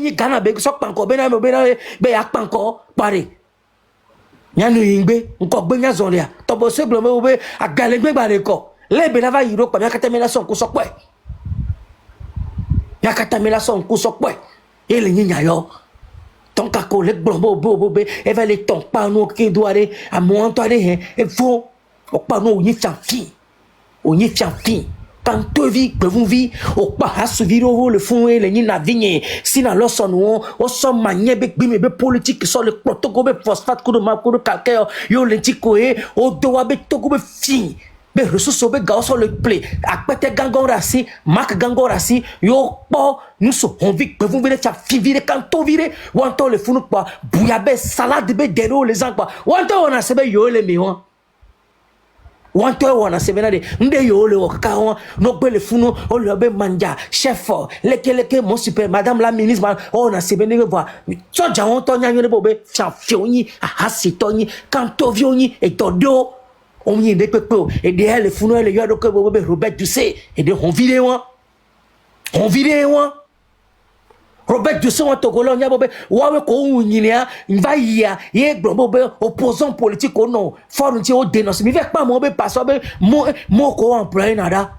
ni Ghana be so panko be na be ya panko pare nyanu yingbe nko gbe nya zonle to bo se glo be agale gbe gba re ko le be na va yiro pa mi akata mi la so ko so pe yakata mi la so ko so pe ele ni nyayo ton ka ko le gbo bo be e va le ton pa no ke do are a mo to are he e fo o pa no yin fianfi quand tu vis que vous vivez au pas à suivre le fond et les ni na vigne si na lo son o son manye be gbi me be politique so le protocole be phosphate ko ma ko calcaire yo le tiko e o do wa be to ko be fin be ressources be ga so le play akpete gangon rasi mark gangon rasi yo po nous so on vit que vous vivez ça vivre quand tu vivre wanto le funu pa bouillabaisse salade be dero les ans pa wanto on a sebe yo le mion wanto wana sebenade nde yo le wakaka no gbele funu o le be manja chef leke mon super madame la ministre on a sebenade voir so ja won to nyanyo bo be fiafioni ahasi toni kanto vioni e todo on yin de pepe e de le funu le yo do ke bo be Robert Dussé e de on vidéo Robert Dussé on togolo nya bobe wawe ko unyinia nva ya ye gbo be opposant politique o non for nti o dénonce mi fait pas mo be passo be mo ko employé nada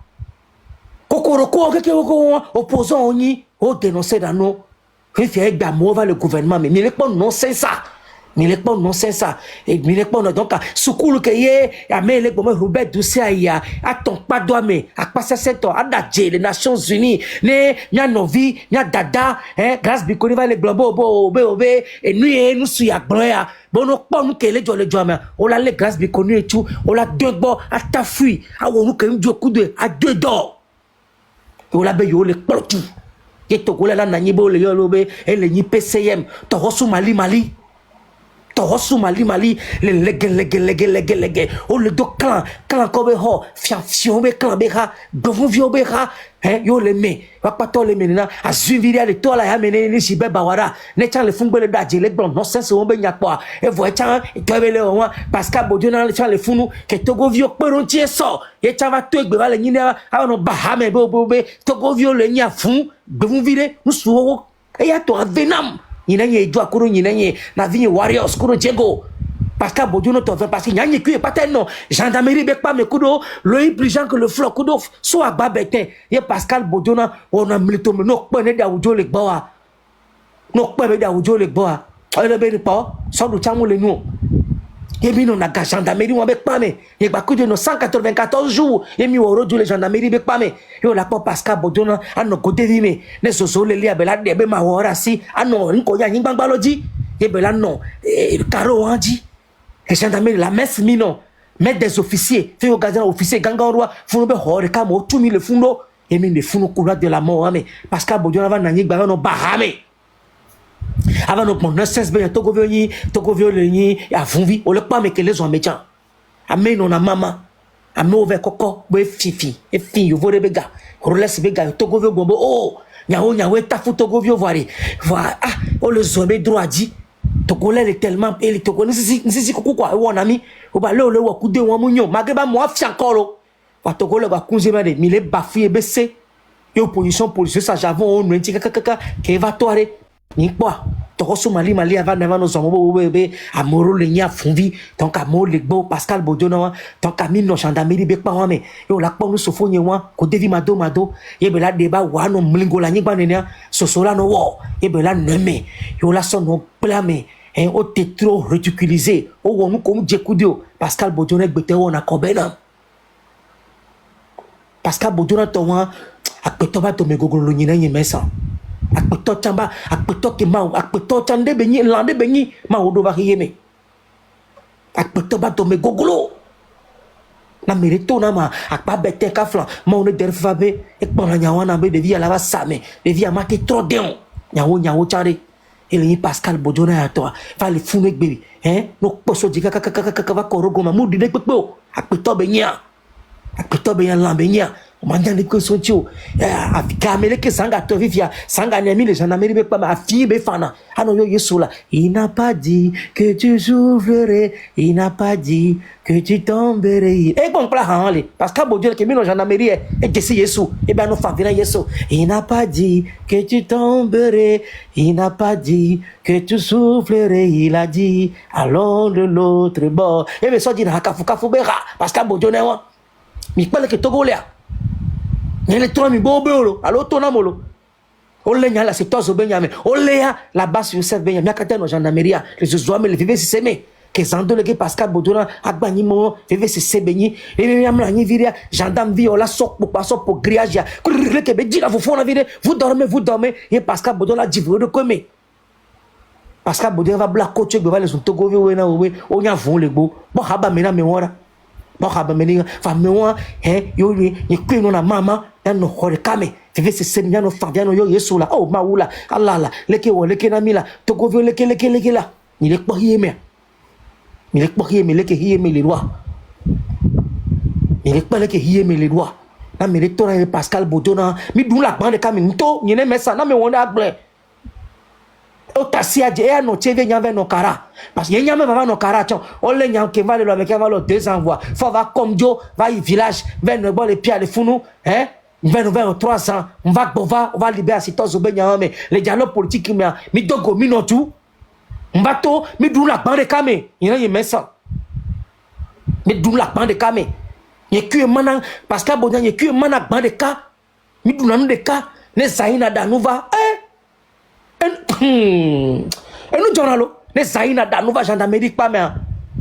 kokoro ko keke ko opposant oni o dénoncer dans nous fait gba mo va le gouvernement mais il est pas non c'est ça et il est pas donc sukulu ke ye amele gbo Robert Dussé ya aton pa do me apasa secteur adaje les Nations Unies ne nya novi nya dada grâce bikoni va le globo obe et nous su ya gbon ya bono po nu ke le jo me o la le grâce bikoni et tout o la deux bo ata fui awo nu ke njo kude a deux do o la be yo le plotu ke to ko la na nyibo le yo lobe e le nyi PCM to hosu Mali Tohosu Mali le lege o le do clan ko be ho fiafion be clan be ha govon vio be ha yo le me wa pato le menina azuviria le to la ya menene ni sibe bawara ne chan le fungbe le daje le gbon no sense won be nyakpo e vo chan e to be le won Pascal Bodiona le chan le funu ke togo vio peron tie so e chan va to egbe va le nyine a no bahame be togo vio le nya fun govon vire nusuwo e ya to avenam nyinanye do akoro nyinanye na vinye warriors kuro jego Pascal Bodiona to fait parce que nyanye ku e pateno gendarmerie be pa me kudo le plus gens que le flot kudo so agba betin ye Pascal Bodiona on a milito no pe ne da wujo le gbo wa no pe be da wujo le gbo wa ele be ni pa so do chamu le nu et bien on a ga gendarmerie on be pa me ye gba kudo no 194 jours et mi woro du le gendarmerie be pa me yo la pa Pascal Bodiona ano côté vi me ne so so le lia be la de be ma wora si ano nko ya yin gbangba loji ye be la no caro anji et gendarmerie la messe mino mettre des officiers fait au gazan officier ganga roi funu be hore ka mo tumi le fundo et mi le funu courage de la mort mais Pascal Bodiona va na nyi gba no bahame avant no mon sense be togo vio le ni a funvi o le pa me que les hommes méchants ame no na mama ame over koko be fifi e fin yo vore bega roles bega togo vio gombo oh nyawo tafu togo vio voir o le zombe droit dit togo le tellement et togo ni si kuku kwa won ami o ba le wo kude won mu nyon mage ba mo afia encore wa togo le ba kunze ba de mi le bafi e bese yo position police ça javon on nti kaka ke va toare ni quoi Tohosu Mali avant nos hommes bébé amoro le nya funvi donc amoro le gbo Pascal Bodiona donc ami no gendarmerie be pa mais yo la pa nous sofo nyewa ko devi mado ye be la débat wa no mlingo la nyigba nenia sosola no wo ye be la neme yo la son no blâmer o te trop ridiculisé o wonu ko mjekudio Pascal Bodiona gbete wona kobena Pascal Bodiona to wa akpeto ba to me gogolo nyina nyemesa akpeto chamba akpeto ke ma akpeto chande benyi lande benyi ma odo ba yeme akpeto ba to me gogolo na merito na ma akpa bete ka flan ma on der fabe e pona nyawa na be de via la va same de via ma ke trop den nyawo chare ele Pascal Bodiona ya to fa le funu egbe no poso jika kaka va korogo ma mu de pepe o akpeto benya akpeto be yan lambe nya manja ni ko soncho afika mele ke sanga to vivia sanga ni mi les gendarmerie be pas ma fille be fana ano yo Yesu là il n'a pas dit que tu soufflerais, il n'a pas dit que tu tomberais e bon pla han le parce que bon Dieu que mi no gendarmerie e jesi Yesu e ba no favira Yesu il n'a pas dit que tu tomberais, il n'a pas dit que tu soufflerais, il a dit allons de l'autre bord e be so di na kafu bera parce que bon Dieu ne wa mi pele ke togo lea nyele to mi bobolo alo to na molo ole nya la secteur be nyame ole ya la base Yosef be nyame akata no gendarmerie les zoame le vive siseme ke zando le ke Pascal Bodona agbani mo vive sisebeni e mi amla nyi viria gendarme vi ola sok pour grillage ya le ke be dira vous na vide vous dormez et Pascal Bodona dit vous de comme Pascal Bodona va bla coach be va les togo vi we na we o nya vont le gbo bo haba mena me wora bo haba mena fa me wa yo ni kwenu na mama no hore kame vive sisebeni no fabiano yo Yesu la oh maula Allah la leke wo leke na mila togo vi leke la ni le po yeme mi lek pas hier, mi lek hier les lois. Mi lek pas lek hier les lois. Na mi lek tora Pascal Bodona, mi dou la bande kami nto, ni ne mesa na mi wonda agble. O tasia je e no teve nyave no kara. Parce que nyame va no kara chon. O le nyam ke va le lo avec va le 2 envois. Faut va comme Dio, va y village, va ne bon les pieds de founou, hein? Vers 3 ans, on va libérer ces tos mais les dialogues politiques mi dogo mi no tout. Mbato mi dou la bande kame ina ye mesa mi dou la bande kame ye ku mana parce que bonya ye ku mana bande ka mi dou nanu de ka ne zaina danuva nous journalo ne zaina danuva gendarmerie pas mais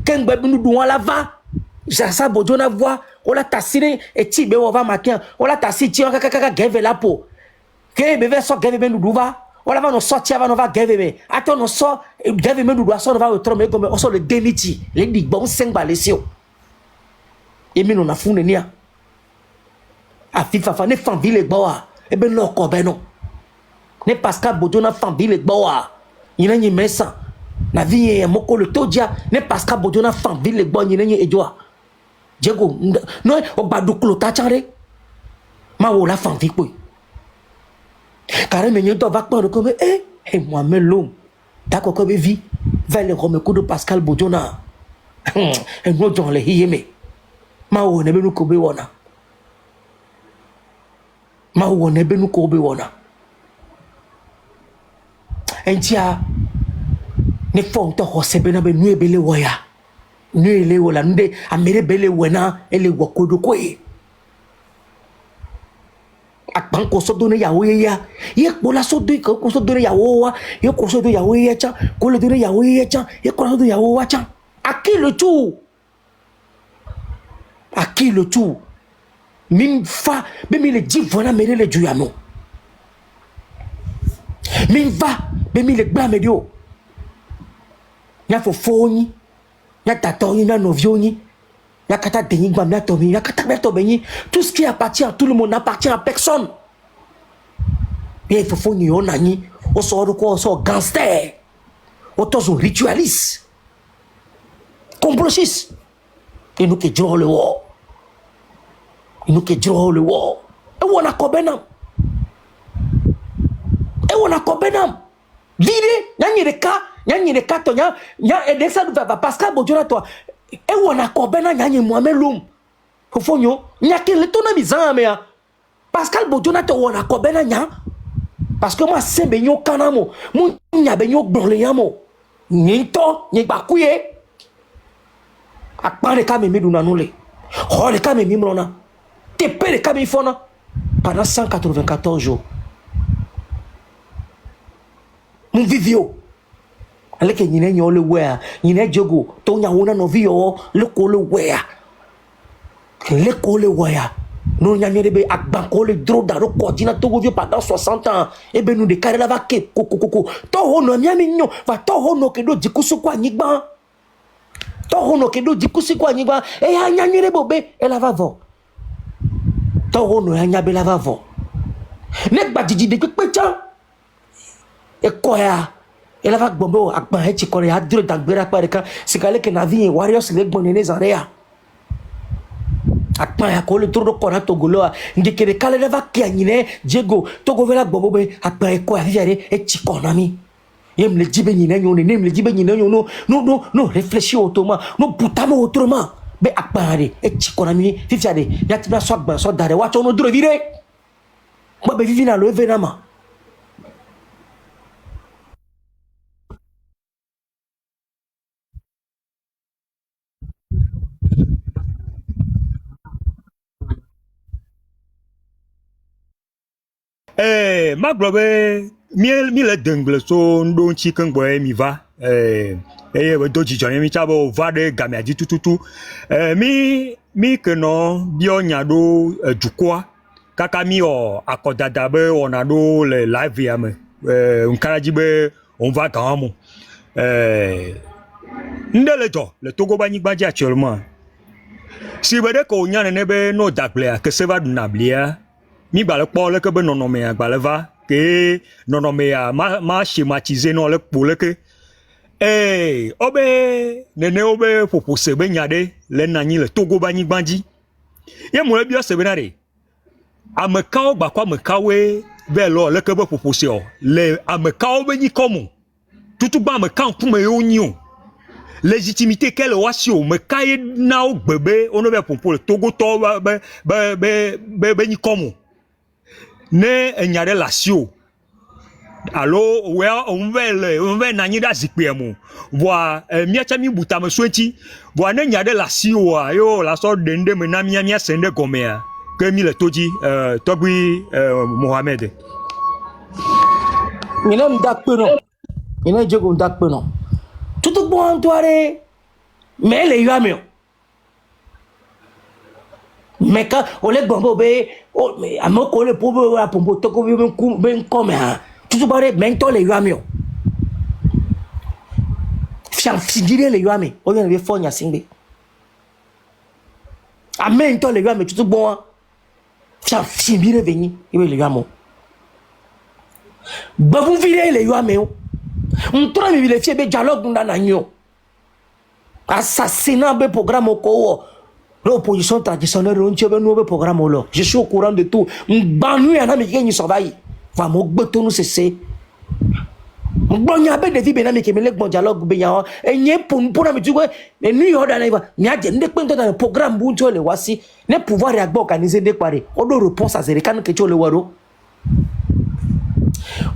kengbe nous dou la va ça bodona voix on la tassine et tibe on va matin on la tassi ti kaka geve la po ke bebe so geve nous douva on va nous sortir avant on va gave attends on sort gave nous doit sort on va retourner comme on sort le démiti les dig bon 5 balesio et mi non na fune nia a fifa fa ne fan ville boa e ben no ko ben no ne Pascal Bodona fan ville boa ina nyi mesa na vie e moko le todia ne Pascal Bodona fan ville boa ina nyi ejoa jego no o gbadu klota chare ma wo la fan vie po carrément nous va prendre comme et moi même l'homme d'accord comme vie vers le comme coup de Pascal Bodona et nous dans les yémé ma wo ne be nous kobe wona ma wo ne be nous kobe wona entia ne font to hosebe na be nu ebele woya nu ele wola nde amere bele wena ele wakodo koe akpan ko so done yawo ya ye ko la so do ko so done yawo wa ye ko so do yawo ya cha ko le done yawo ya cha ye ko so do yawo wa cha aki le tout min fa be mi le divona me le juyano min va be mi le gba me dio ya fo foni ya tatori na novioni yakata denigba miatomi yakata betobeni tout ce qui appartient à tout le monde n'appartient à personne bien il faut ni onani o sort quoi o sort gangster o tozo ritualiste complotiste et nous qui jouons le war et nous qui jouons le war et on a kobenam vide nyanyi de ka to nya et de ça va Pascal Bodona toi e wona ko bena nyanye moame lum fofonyo nyake le tona bizame ya Pascal Bodona to wona ko bena nya parce que moi c'est benyo kanamo mu nya benyo gbonle yamo nyinto nyigbakuye akpare ka me meduna nule hore ka me mimrona te pere ka me fona pendant 194 jours mon vivio ale ke nyine nyo le wea nyine jogo to nya wona no vio le ko le wea no nya nyere be agban ko le dro da ro ko dina to go vieux pendant 60 ans e be nous de carré la va ke kokoko to hono nya mi nyo va to hono ke do dikusu kwa nyigba e ya nya nyere bobe e la va vo to hono ya nya be la va vo ne gba jiji de pepe chan e ko ya ela va gbombo akpan e chikore ya duro dagbera pa kan sikale ke na vie warriors le gbon ne zanrea akpa ya ko le tro ko na togolo ngekere kale va ki anyine Diego togo vela gbobo be akpa e ko aviare e chikonami yem le jibe nyine nyone nem le jibe nyine nyono no réfléchir autrement no butamo autrement be akpa re e chikonami fifiade ya tibia so gban so dare wa cho no duro vire mo be vivi na lo evenama. Ma globe mi le dengle so ndo chi kan boy mi va we do ji joni mi chabo va de gamia di tututu mi que no bio nya do dukwa kaka mi o akodada be ona do le live ya me nkaraji be on va quand mo ndele jo le Togo ba nyigbaji actuellement si bede ko nya ne be no dagle que se va du nablia mi ba le po le ke be nonome agba le va ke nonome a ma schématiser no le po le ke obe nene obe popose be nyade le nanyi le Togo ba nyigbanji ye mo le bio se be na re ameka gba kwa ameka we be lo le ke be popose o le ameka be nyi komo tutu ba ameka nkume yo nyi o légitimité qu'elle a sur me caille na o bébé on be pompo le Togo to be ni komo ne enyare lasio allo we on ve na nyi da zikpe mu boa miacha mi buta me sweti boa ne nyare lasio a yo la so dende me na mia sende gomea que mi le toji togbi Mohamed Ina mdakpeno ina jego mdakpeno tout bon toare mais les yamio mais quand on les gombo be o mais amoko le pobo la pombo toko ben comme ha tout bare mais to les yamio fiam figire les yami o bien le fonya singbe amen to les yami tout bon fiam figire veni et les yamo ba vous virez les yamio on trouve le fier be dialogue ndana nyo assassinat be programme ko l'opposition traditionnelle on tient be programme lo je suis au courant de tout mbanu ya na mi kenyi surveille va mo gbeto nous cesser mbonya be devi be na mi kemele gbon dialogue be yan enye pour na mi tu e nu yo da na iba mi aje nde pe dans le programme bu ncho le wasi ne pouvoir ya gba organiser de pare odo réponse à zere kan ke cho le waro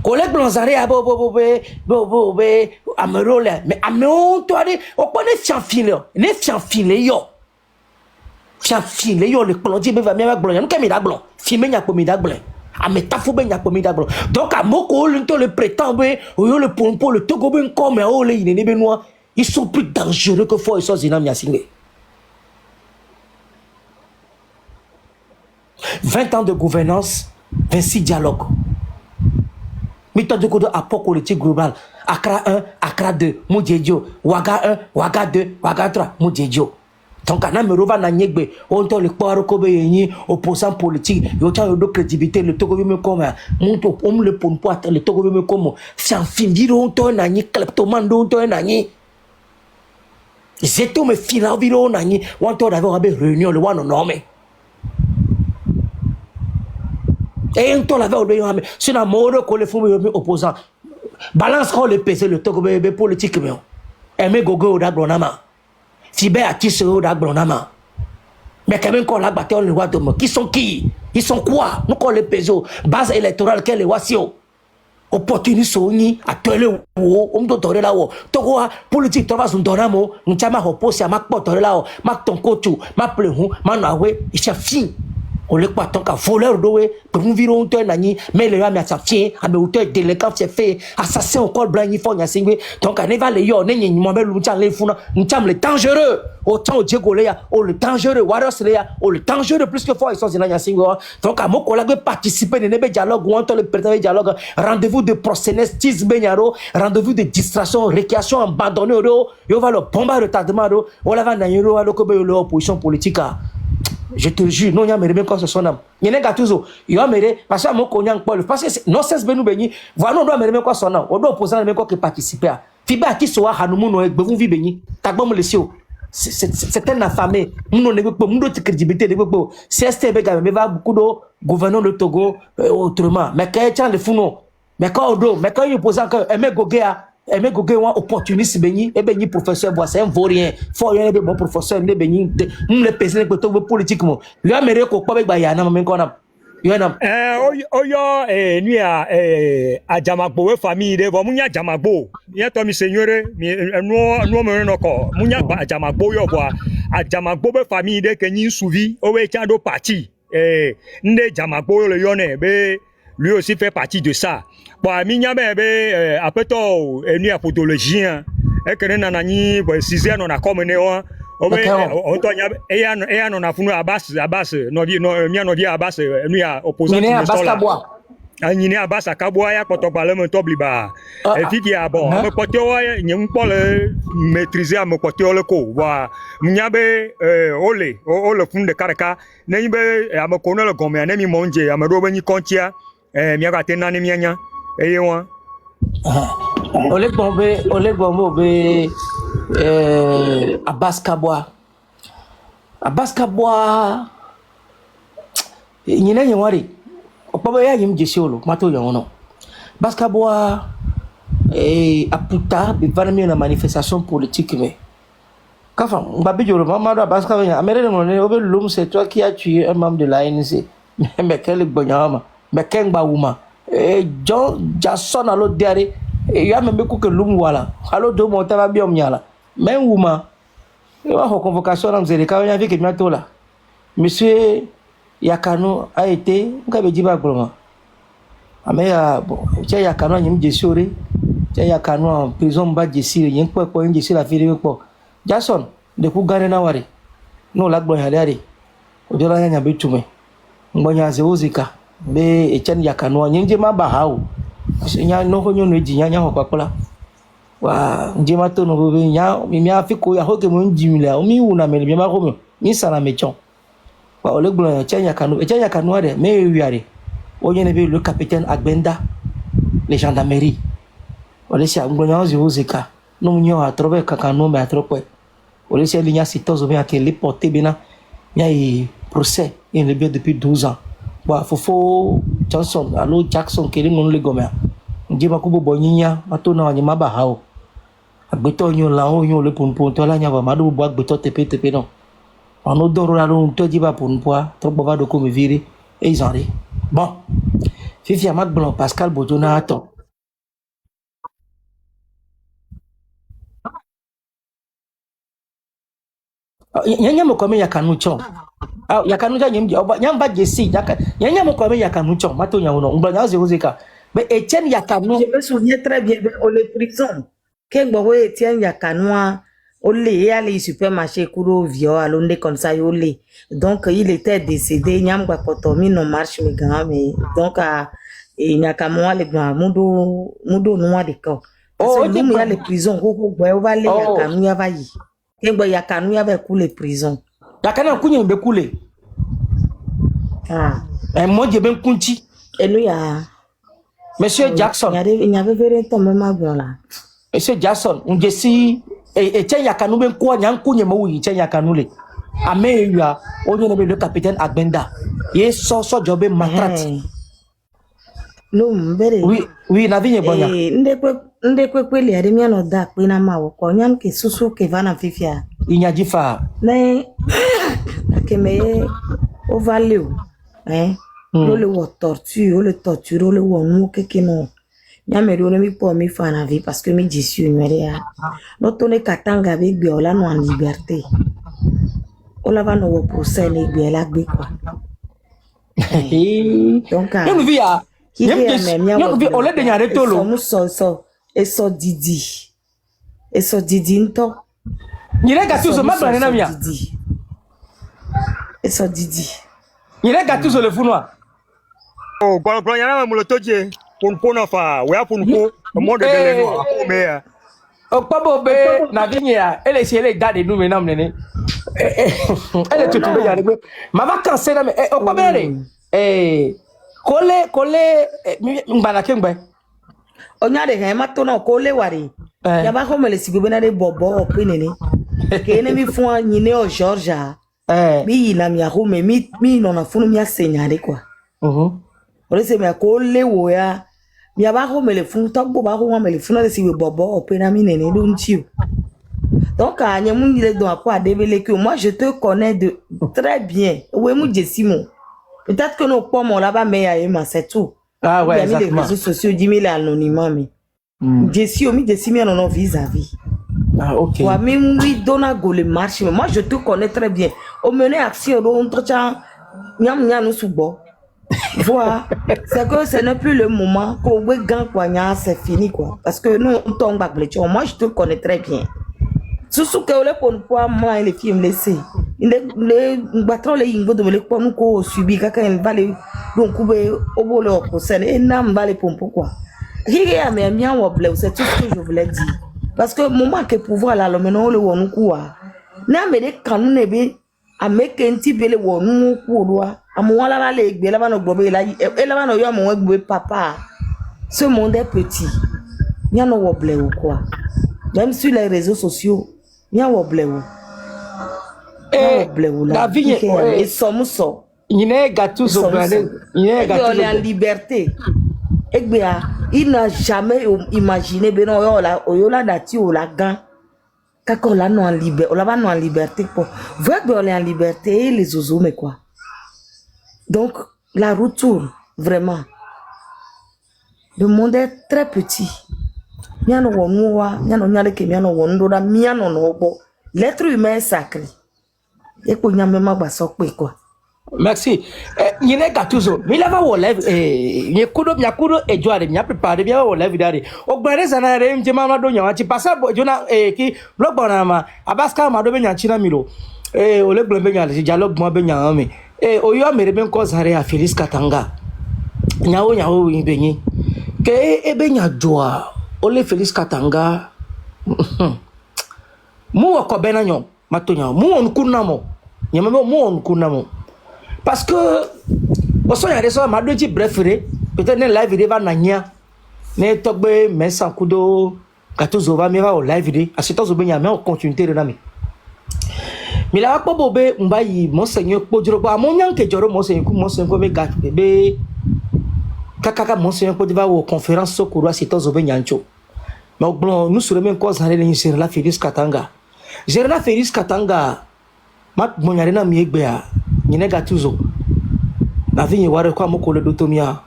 collègue Blanzare a bo amerole mais ameo to ari o ko ne fianfile yo le plonji be va mi ba gbon ke mi da gbon fi me nya po mi da gbon ameta fu be nya po mi da gbon donc amoko le to le prétend be o yo le pompo le Togo be comme o le ine be noa ils sont plus dangereux que fort ils sont zinam nya singe 20 ans de gouvernance 26 dialogues méthode de apport politique global. Accra 1, Accra 2, Moudjedio. Ouaga 1, Ouaga 2, Ouaga 3, Moudjedio. Donc, on a me na nyegbe. On te le poire kobe yeni, opposant politique. Yo t'a de crédibilité, le Togo me comme. Monto, on le pon pour le Togo me comme. Fian fin viro, on te na nyi, kleptomando, on te na nyi. Zeto me fila viro na nyi. On te d'avoir réunion, le one non mais. Et on t'en avait oublié, c'est un mot que les femmes opposants. Balance quand le PC, le Togo politique, mais aimé gogo au dagbronama. Fibé à qui se au dagbronama. Mais quand même, quand la bataille, le roi de moi, qui sont qui? Ils sont quoi? Nous, quand les PC, base électorale, qu'elle est wasio. Opportuniste, à tele ou, on doit donner là-haut. Togo, politique, tu vas nous donner un mot, nous t'as ma repose, à ma porte là-haut, ma ton coach, ma plehou, ma nawe, et c'est fini. On le croit tant qu'à voleur doué pour nous virer un tel nani mais le rame à sa fille à me hauteur délinquant c'est fait assassin encore blanc il faut n'y a singé donc à neva le yo n'est ni moi belle nous les fous nous sommes les dangereux autant au Diego Léa au le dangereux Warriors Léa au le dangereux plus que fort ils sont dans n'y singé donc à mon collègue participer de nebe dialogue ou entendre le prétendant dialogue rendez-vous de prosélytisme benyaro rendez-vous de distraction récréation abandonné yo va le bomba retardement on la va n'ayero à l'opposition politique. Je te jure, non, il y a même quoi ce son âme. Il y a un gars toujours, il y a parce que moi, parce que non, c'est nous béni. Voilà, on doit même quoi son âme. On doit opposer même quoi qui participer. Fiba qui soit Hanoumo, nous, vous vivez béni. T'as bon me laisser. c'est un affamé. Nous ne pouvons pas de crédibilité. CSTB mais va beaucoup de gouverneurs de Togo autrement. Mais quand il y a le fou, mais quand il oppose que Aimé Gogé opportuniste béni et béni professeur bois c'est un vaurien. Faut y avoir bon professeur ne béni nous les peser que tout politiquement. Lui américain ko pas avec bayana mais qu'on a oyo ni a jamagbo we famille de bo munya jamagbo ya to mi senyore mi no me no ko munya jamagbo yo bo a jamagbo be famille de kenyi souvi o we do parti nde jamagbo yo le yone be lui aussi fait partie de ça bon minya be apeto ni a podologien e kene nanani bo 6e no na comme ne o Obe ontonya eya no na funu Abbas no mia no dia Abbas nu ya opposant ni Abbas Kabwa anyini Abbas Kabwa ya koto parlement tobliba e fiki ya bon me kote o nyem po le maîtriser am kote o le ko wa mnyabe ole fun de karaka na yibe am ko no le gome na mi monje am do banyi kontia mi ga tena ni mianya eye won ole bombe be Abbas Kabwa nyina nyewari opobe ya yim jesiolo mato yono Abbas Kabwa aputa be vanami na manifestation politique mais kafa mbabi joro mama do Abbas Kabwa amere no ne obe lum c'est toi qui as tué un membre de l'ANC mais quel bonyama mais kengba wuma John Jason alo diare ya membe ku ke lum wala alo do mo taba biom nyala même Wouma, il y a une convocation dans les cas où il y a que bientôt là. Monsieur Yakano a été, on a dit pas comment. Mais bon, tiens Yakano il me dit tiens Yakano en prison bas de Syrie, il y a quoi pour une de la fille quoi. Jason, de coup gagner na wari. Non la bonne aller. Au-delà il y a betume. Ngonya zeozika. Mais Etienne Yakano, il y a ma bahao. Il y a no konyo no di nya kwa kola. Wa njema to no be nya mi afiko ya hoke mo njimila o mi una me ma ko mi sala mechon wa ole gbo Etienne Yakano ade me wiare o nyene be le capitaine Agbenda les gendarmerie ole sia ngbo nya ozi uzika no nyo a trobe kakano me atrope ole sia linya sitozo be akele porter bena nya i procès il est bien depuis 12 ans wa fofo Johnson allo Jackson kele non le gomea njema kubo bonyinya matona wanyama ba hao agbeto nyon la onyon le ponpon to la nya ba madu bo agbeto tepe non on odoro la lo to jiba ponpoa to bova do ko me viri et ils en ri bon fifi amat blanc Pascal Bojona attend nyanya mo kome Yakano chon Yakano ja nyemji nyamba jesi nyanya mo kome Yakano chon mato nya uno ngba nya zeka mais Etienne Yakano je me souviens très bien au le prison Kengbo Etienne Yakano Olé et aller supermarché Kuro Vio à l'onde comme ça Olé donc il était décédé Nyamgwa Kotomi non marche mais donc et Yakamo le grand mudo noir de corps oh il y a les prisons Koko on va aller Yakano ya va yi Kengbo Yakano ya va couler prison Yakano kunye be couler moi je ben kunti et nous ya Monsieur Jackson il y avait vraiment même là Monsieur Jackson on jesi Etienne Yakano ben ko nya kunye mo wi Etienne Yakano le ame ya o nyene be le capitaine Agbenda ye so jobe matrate no mbere oui na vinye bonya ndekwe le ari mi no da pe na mawo ko nyam ke susu ke vana fifia inya jifa na keme o valeu le wo torture le torture le wo nu keke no nyamere o mi po mi fa na vie parce que mi disu nwere ya no to ne katanga be gbe ola no en liberté o la va no wo procès ne gbe la gbe quoi donc nous via nous via ole de nyare tolo eso didi nto nyire gatuzo mabane na mia eso didi nyire gatuzo le funwa oh gbo yana mo lo toje ponpona fa we aponpo mo de gele no akome ya okpabo be na vinya ele si ele dade nu me na mnene ele tutu be yare be ma vacances na me okpabo ele kole mbana kengbe onya de he mato na kole wari ya ba ho mele sigbe na de bobo opinene que ne mi font ni au George mi na mi aro mi non na funu mi asenyare quoi ore se me ko lewo ya mi aba ho mele funu to gbo ba ho mele funu de si we bobo opena mi nene do nti o donc anya mu ni le don apo adebele que moi je te connais de très bien we mu jesimo peut-être que nos pommes là-bas mais ya ma c'est tout ah ouais exactement les réseaux sociaux 10 000 anonymement mais jesio mi jesimi non vis-à-vis. Ah, ok. Ouais, mais oui, donna go le marché. Moi, je te connais très bien. Au mener action, entretien, nous sous-bo. Voilà. C'est que ce n'est plus le moment qu'on veut gagner quoi, c'est fini quoi. Parce que nous, on tombe à blessure. Moi, je te connais très bien. Sous que le pour pouvoir moi les filles me laisser. Les battre les ingos de me les pour nous qu'on subit quand il va les donc couper au bol au procès et n'am va les pomper quoi. Rien mais bien ou bleu, c'est tout ce que je voulais dire. Parce que moment que pouvoir là le maintenant le wonu quoi na me de kanu ne be ameke nti be le wonu ku doa amu la le gbe la ba no gbo la e la ba no yo mo gbe papa ce monde est petit nya no wo bleu quoi même sur les réseaux sociaux nya wo bleu la vie et somme so ine gatu so brale ine gatu en liberté Egbea, il n'a jamais imaginé ben on la dati ou la gan kako la non en liberté, on la va non en liberté quoi. Vrai que on est en liberté les oiseaux mais quoi. Donc la route tourne vraiment. Le monde est très petit. Miano wonwa, miano nyale ke miano wondoda, miano nobo. L'être humain est sacré. Et pour nyame magba sokwe quoi. Merci. Yine gatuzo. Mi lava wo live nyakudo ejoare nya prepare bia wo live dare. Ogbare sana re mje mama do nyawa chi pasa jona ki blog bona ma abaska ma do be nyanchi na milo. Ole gblombe nya le dialogue mo be nya mi. Oyo mere ben ko zare a Félix Katanga. Nyawo benyi. Ke ebe nya joa ole Félix Katanga. Mu ko bena nyo matonya mu on kunna mo. Nyama mu on kunna mo. Parce que, au son, il y a des gens qui ont bref, peut-être que live vidéo va nanya, ne togbe mais sans coup d'eau, gâteau zova mais va au live vidéo, à ce temps où il y a mais on continue de l'ami. Mais là pas bobé, mbayi monseigneur podiro ba mon yanke joro monseigneur me gâte bébé, kaka monseigneur podiva au conférence sokuru à ce temps où il y a un cho. Mais bon, nous serons même cause aller sur la Félix Katanga. J'ai la Félix Katanga, ma mon yarena miegbe Nine gatuzo na vinye ware kwa mokole dotomia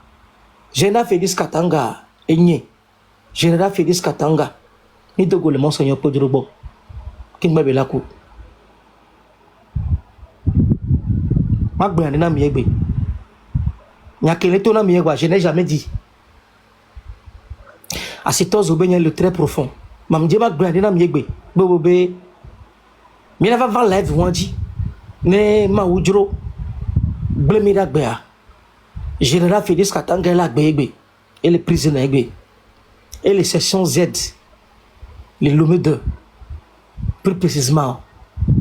Général Félix Katanga enye Général Félix Katanga ni dogo le monseigneur Podrobo king babela ku magbe na miegbe nyakele to na miegba je n'ai jamais dit à cet ozo benye le très profond mamje magbe na miegbe bobobe mi na va live wandi ne ma wujro blemira gbea Général Félix Katanga la gbegbe et les prisonniers gbé et les sections Z les Lomé 2 plus précisément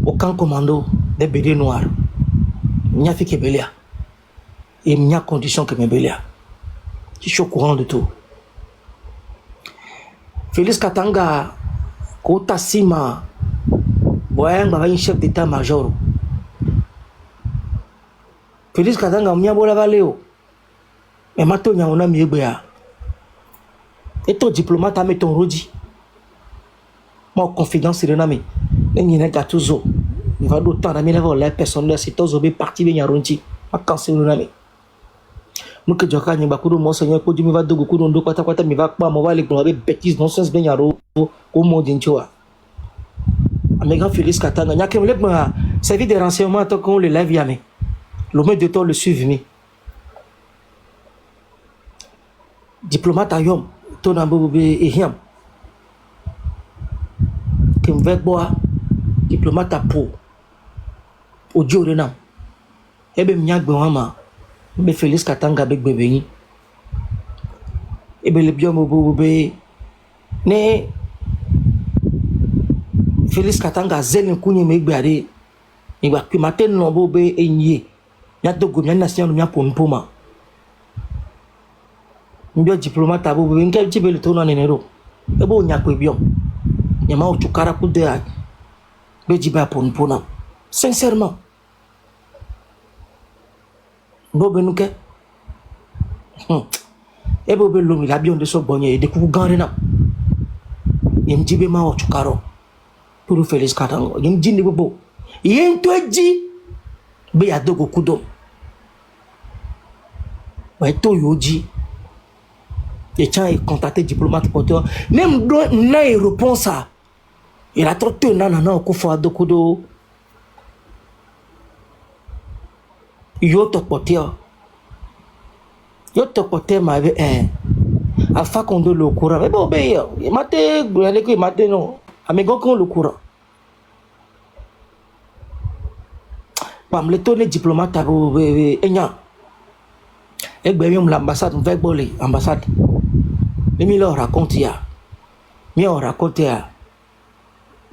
au camp commando des béliers noirs nya fi kebelia et nya condition que mebelia je suis au courant de tout. Félix Katanga kota sima boyang ba chef d'état-major Félix Katanga mnya bola valeo mais mato nya ona miegbe et ton diplomate a mis ton rodi moi confidence sur nami ni na gatuzo il va d'autant na mina la personne là c'est tozo be parti be nyaronti ma cancer nami nous que joka ni bakuru mo seigneur ko dimi va dogo ko ndo kwata mi va pa mo va le globe bêtise nonsense be nyaro ko mo dinchoa Améga Félix Katanga nya kem le ma service de renseignement to ko le live yame Lomé de temps le suivi. Diplomate à Yom, ton ambobé et Hiam. Qui me veut boire, diplomate à Pau. Au Dieu Renam. Ebe Myak Bohama, Ebe Félix Katanga Bek Bébéni. Ebe le Biom Bobé. Ne Félix Katanga Zel Nkouni Megbade. Il va que matin non bobé et nié. Nya dogo nya nation nya ponpoma mbio diplomate abo be nkel tibele to na nenero ebo nya ko biom nya ma ochukara ku de Bejiba pour nous. Sincèrement. Bobe nous que. Et bobe l'homme, il a bien de son bonnet et de coups garena. Il me dit, ma au chukaro. Pour Félix Katanga. Il me dit, ne bobo. Il y a un toi dit. Be ya dogo kudo. Ouais, to yoji. Et tiens, il contacté diplomate pour toi. Même dans l'aéroport, ça. Il a trop de nanana au koufa de kudo. Yo to poteur. Yo to poteur m'avait Alpha Condé le courant. Mais bon, ben, il m'a dit, il m'a dit non. Amigo qu'on le courant. Pam le tonne diplomate à Enya. Et bien, l'ambassade, on va voler l'ambassade. Mais il leur raconte, mais on raconte, le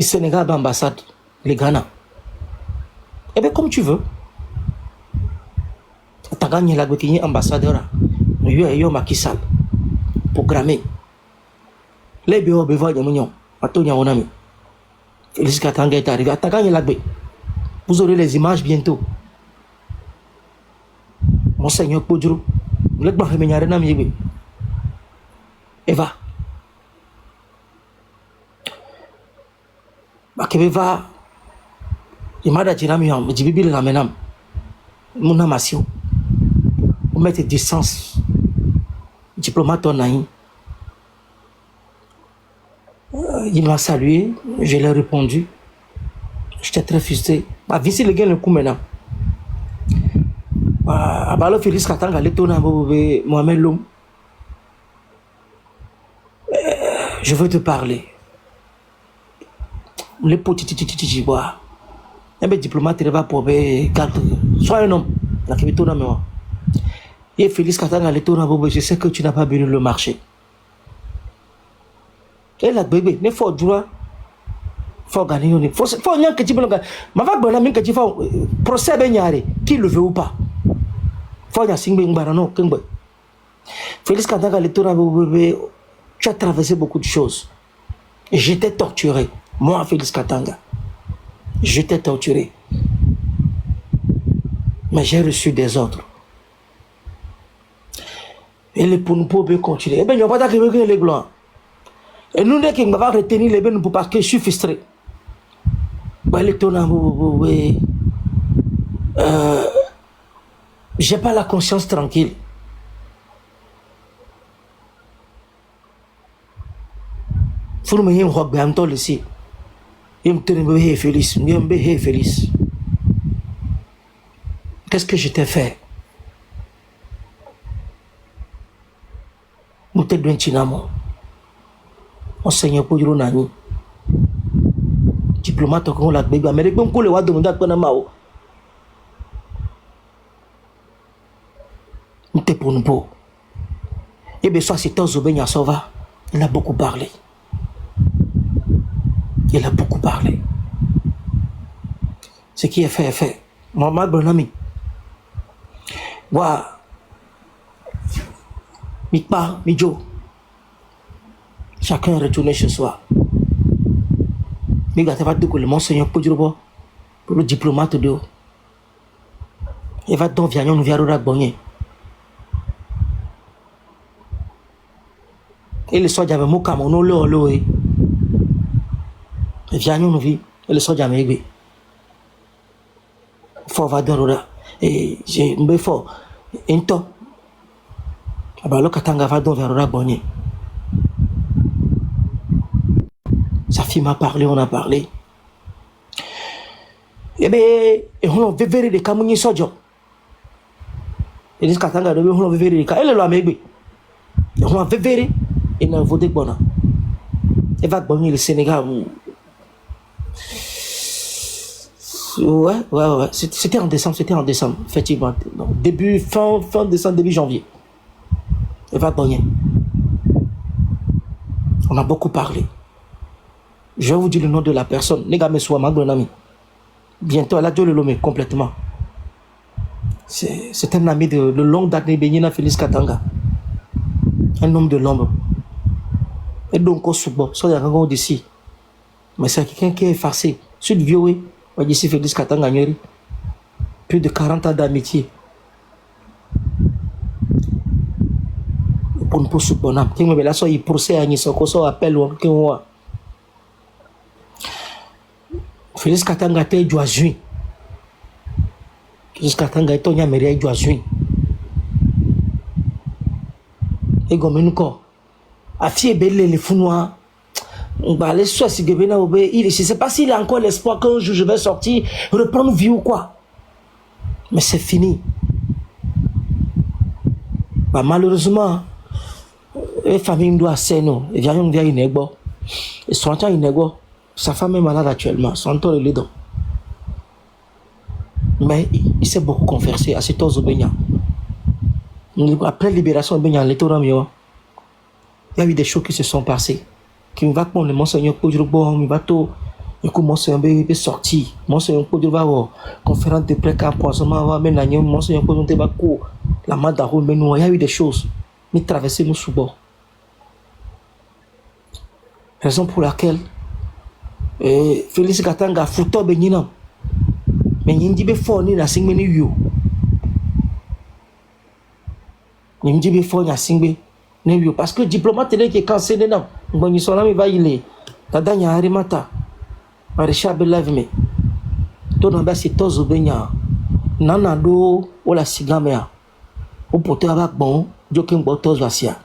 Sénégal l'ambassade, le Ghana. Eh bien, comme tu veux. Tu as gagné la Guinée ambassadeur. Yo Macky Sall. Programmé. Les bio besoin de mignon. Atonia on ami. Félix Katanga est arrivé. Tu as gagné la Guinée. Vous aurez les images bientôt. Monseigneur Podjou. Le blanc est meilleur n'a mieux. Eva. Bakebeva. Il m'a dit que je suis bibi la menam. Mon amation. Vous mettez distance. Diplomate en aïe. Il m'a salué. Je lui ai répondu. J'étais très frustré. Ma vie, c'est le gars le coup maintenant. Abalo Félix Katanga, l'étonnant Mohamed Lom. Je veux te parler. Les petits bois. Un diplomate va pour garde. Sois un homme. La qui tourne à moi. Et Félix Katanga, l'étonnant, je sais que tu n'as pas béni le marché. Et là, bébé, il faut droit. Faut gagner. Faut rien que tu peux le gagner. Ma va bonne que tu fais procès benyare. Qui le veut ou pas. Faut y a singbe barano kengbe. Félix Katanga bébé, tu as traversé beaucoup de choses. J'étais torturé. Moi, Félix Katanga. J'étais torturé. Mais j'ai reçu des ordres. Et les pour nous pouvons continuer. Eh bien, il n'y a pas d'accueillir les blancs. Et nous, qui m'avons retenu les blancs parce que je suis frustré. J'ai pas la conscience tranquille. Faut me dire que je suis ici. Je me Félix. Félix. Qu'est-ce que je t'ai fait? Je t'ai donné un chinamo. Enseignant pour dire nani. Diplomate qu'on l'a bébé. Mais les gens qui le demander à Mao. Nous t'es pour nous pour. Et bien soit c'est un Zobenya Sova. Il a beaucoup parlé. Il a beaucoup parlé. Ce qui est fait est fait. Maman Bonami. Wa. Mikpa, Midjo. Chacun est retourné chez soi. Mais il va dire que le monseigneur Podjou pour le diplomate de haut. Il va donc venir nous voir au Rabonnier. Et le soir, j'avais mon camono, l'eau. Et viens nous vivre. Et le soir, j'avais aimé. Faut va dans là. Et j'ai un peu fort. Un temps. Alors, le Katanga va donc vers le Rabonnier. Sa fille m'a parlé, on a parlé. Eh bien, on veut vérifier les camouniers sojo. Et les Katanga, on veut vérifier les camouniers. Elle est là, mais on veut vérifier. Et on veut des bonnes. Et va bonner le Sénégal. Ouais. C'était en décembre, effectivement. Début, fin décembre, début janvier. Et va bonner. On a beaucoup parlé. Je vais vous dire le nom de la personne. Les gars, mes ami. Bientôt, elle a dû le nommer complètement. C'est un ami de longue date de Benina Félix Katanga. Un homme de l'ombre. Et donc, on se bat. Ça, il y a un gars d'ici. Mais c'est quelqu'un qui est effacé. Sud Vieux, ici Félix Katanga Nyeri. Plus de 40 ans d'amitié. Pour nous pousser bonhomme. Qui me là soit il procès à Nisoko, soit appel ou qui on Félix Katanga te joie juin. Félix Katanga est tonya mairie joie juin. Et comme nous quoi. A fier belle les founois. On va aller soit si Gebena obé. Il je sais pas s'il a encore l'espoir qu'un jour je vais sortir, reprendre vie ou quoi. Mais c'est fini. Bah, malheureusement, les familles doivent s'aimer. Et vient une vieille négro. Et son temps il négro. Sa femme est malade actuellement. Son temps il est dedans. Mais il s'est beaucoup conversé à cet os Obénia. Après libération Obénia, l'étoile il y a eu des choses qui se sont passées. Qui me va prendre le monseigneur Podjobo, il va tout. Et comme monseigneur est sorti, monseigneur Podjobo va avoir conférence de prêt qu'un poisson va mener à monseigneur Podjobo va court. La main d'Arou, mais nous, il y a eu des choses. Mais traverser nos sous-bords. Raison pour laquelle Félix Katanga a foutu Benina. Mais il dit que fort ni la singbe ni yo. Il dit que fort ni la singbe ni yo. Parce que le diplomate qui est cancellé, non. Bon, il sont là, il va y aller. Tada y a Harimata. Maréchal Belavime. Tout le monde c'est tous au Benya. Nanado ou la Sigamea. Ou pour te avoir bon, Jokim Botos Vassia.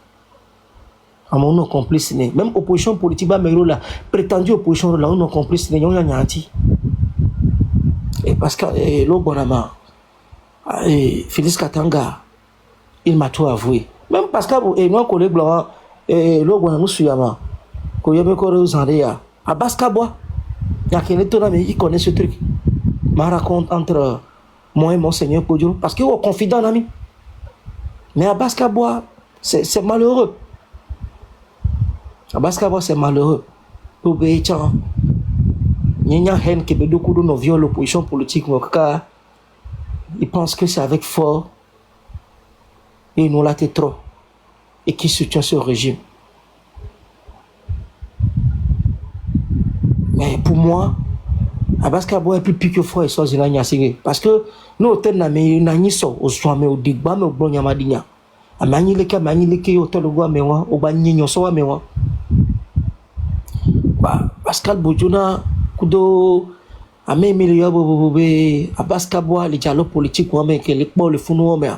À mon nom complice, même opposition politique, la prétendue opposition, là, on non complice, il y a un et parce que l'Obonama, Félix Katanga, il m'a tout avoué. Même parce que nos collègues, l'Obonama, Suyama, Koyame Kore Zandeya, à Baskabois, il y a quelqu'un qui connaît ce truc. Ma raconte entre moi et Monseigneur Podjo, parce qu'il est confident, ami. Mais à Baskabois, c'est malheureux. À Baskabois, c'est malheureux. Pour Béchan, il y a une haine qui est beaucoup de nos viols l'opposition politique. Ils pensent que c'est avec fort. Et ils nous l'a trop. Et qui soutient ce régime. Mais pour moi, à Baskabois est plus piqué que fort et soit parce que nous, au terme, nous avons au soir, mais au digba, mais au bon yamadina. A manileke, au tel ou mais au bagnon, soit mais moi. Pascal Boujuna, Kudo, a même million à Baskabois, les dialogues politiques, ou que les poils, le founou, mais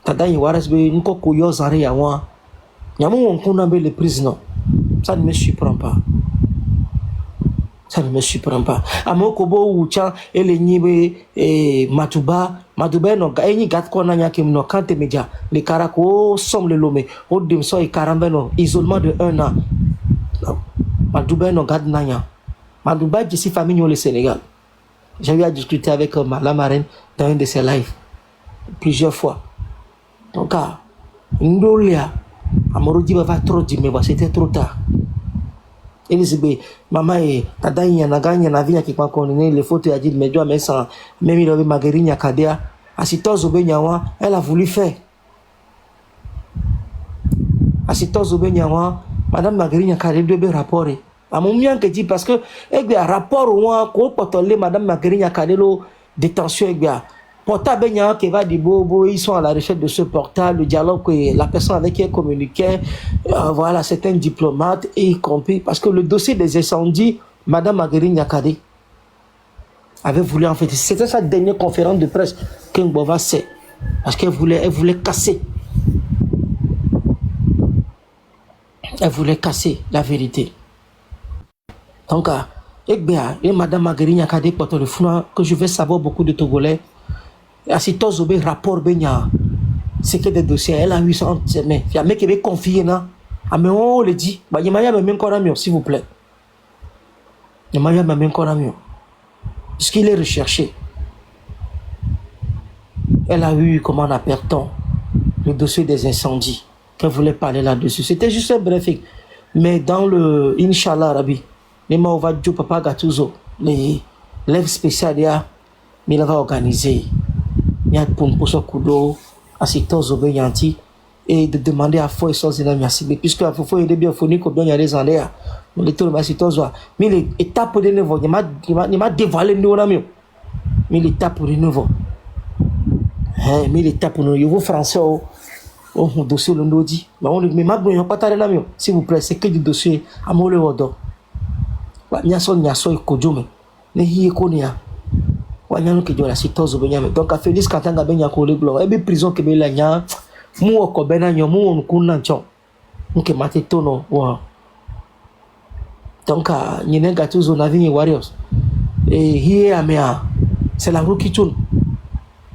Tada Yawaras, nous cocoyons en réa. Yamou, on condamne les prisonniers. Ça ne me surprend pas. Ça ne me surprend pas. Amo Kobo ou Tchan, et les Nibe, et Matouba, no, Gaini Gatkona Yakim no Kante Media, les Karako, somme le Lomé, au Dimso et Karambeno, isolement de 1 an. Matouba no Gadnaya. Matouba, d'ici famille au Sénégal. J'ai eu à discuter avec la marraine dans un de ses lives, plusieurs fois. Donc, Ndolia, Amorodi va trop dire, mais c'était trop tard. Elisabeth, maman et Tadanya Naganya Navia qui m'a connu les photos a dit mais doit mais sans même il avait Marguerite Kadea Asitos Obenyawa elle a voulu faire Asitos Obenyawa madame Marguerite Kadea de rapport à mon mien que dit parce que et rapport au moins qu'on porter madame Marguerite Kadea détention et bien portable Benyawa qui va dire bobo ils sont à la recherche de ce portable le dialogue que la personne avec qui elle communiquait voilà c'est un diplomate et y compris parce que le dossier des incendies madame Marguerite Nyakade avait voulu en fait c'était sa dernière conférence de presse que Mbova sait parce qu'elle voulait casser la vérité donc et bien et madame Marguerite Nyakade porte le fou que je vais savoir beaucoup de Togolais. Asitos Obé rapport Benya, c'est que des dossiers, elle a 800 mais il y a un mec qui veut confier là. Ah mais on le dit, bah il y a même encore un mieux, s'il vous plaît. Il y a même encore un mieux. Parce qu'il est recherché. Elle a eu, comment on appelle ton le dossier des incendies. Qu'elle voulait parler là-dessus. C'était juste un briefing. Mais dans le Inch'Allah Rabbi, les Maova Djo Papa Gattuso, les lèvres spéciales, il va organiser. Il y a pour ce coup d'eau, Asitos Obé Yanti, et de demander à foi et sans merci. Mais puisque il faut aider bien, il faut qu'on bien y aller en l'air. Mais les tours, c'est toi, mais les étapes de nouveau, il m'a dévoilé nous là, mais l'étape de nouveau. Mais l'étape de nouveau, français, on dossier le nous dit. Mais on ne m'a pas taré là, s'il vous plaît, c'est que du dossier à mon le wodo. Nyaso et Kodjome. Ne hi ekonia. Wanyano ke jola sitozo benyame. Donc a Félix Katanga benya ko le gloire. Ebe prison ke be la nya. Mu oko bena nyo mu on kunna ncho. Nke mate tono wa. Donc nyene gatuzo na vini warriors. Et hier amea. C'est la roue qui tourne.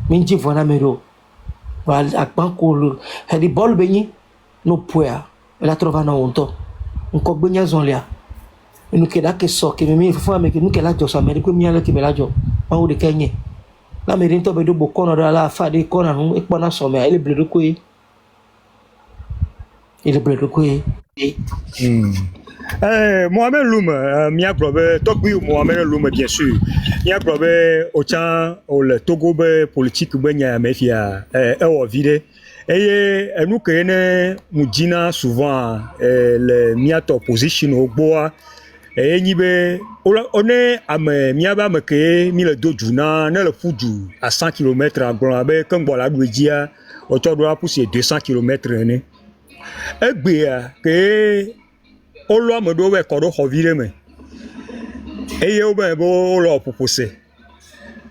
Minji vona mero. Wal akban ko le. Hedi bol benyi no poya. La trova na onto. Nko benya zonlia. Nous qui là que so que me faut mais que nous qui là jo so mais que mi ala qui me là jo ma ou de kenye la me rinto be do boko no la fa de ko na no e pona so me ele bledo ko e Mohamed Loum mia globe togbi Mohamed Loum bien sûr mia globe au chan au le Togo be politique be nya me fia o vide et nous que ne mudina souvent le miato opposition au bois et nibe on est à miaba me que mi le dojuna ne le fudu à 100 km en gros avec comme voilà doudia autour de la pousser 200 km ne e gbe que o lo me do we ko do hovire me e ye o be bo lo proposer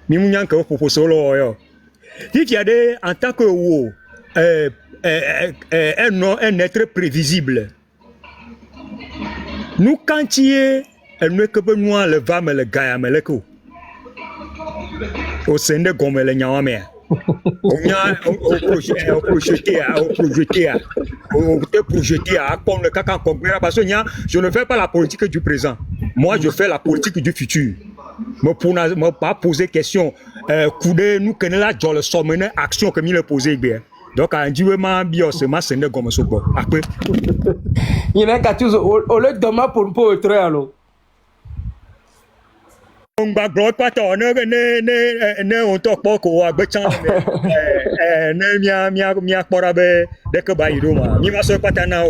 mi mu nyan ka proposer lo yo il y a des en tant que wo un être prévisible. Nous, quand tu es, elle ne peut pas nous le va me le gars me le coup. Au sein de gomme le nyame. Au projeté à comme le caca comprendre parce que je ne fais pas la politique du présent. Moi, je fais la politique du futur. Me pas poser question. Couder nous connaît la jolle somme action que mi le poser bien. Donc un dieu ma bios ma sende gomme so bo après il y a qu'à tous au lieu de ma pour être alors on va gros pas ton ne on to pas ko agbe chan ne mia porabe de que ba iroma mi ma so pas na o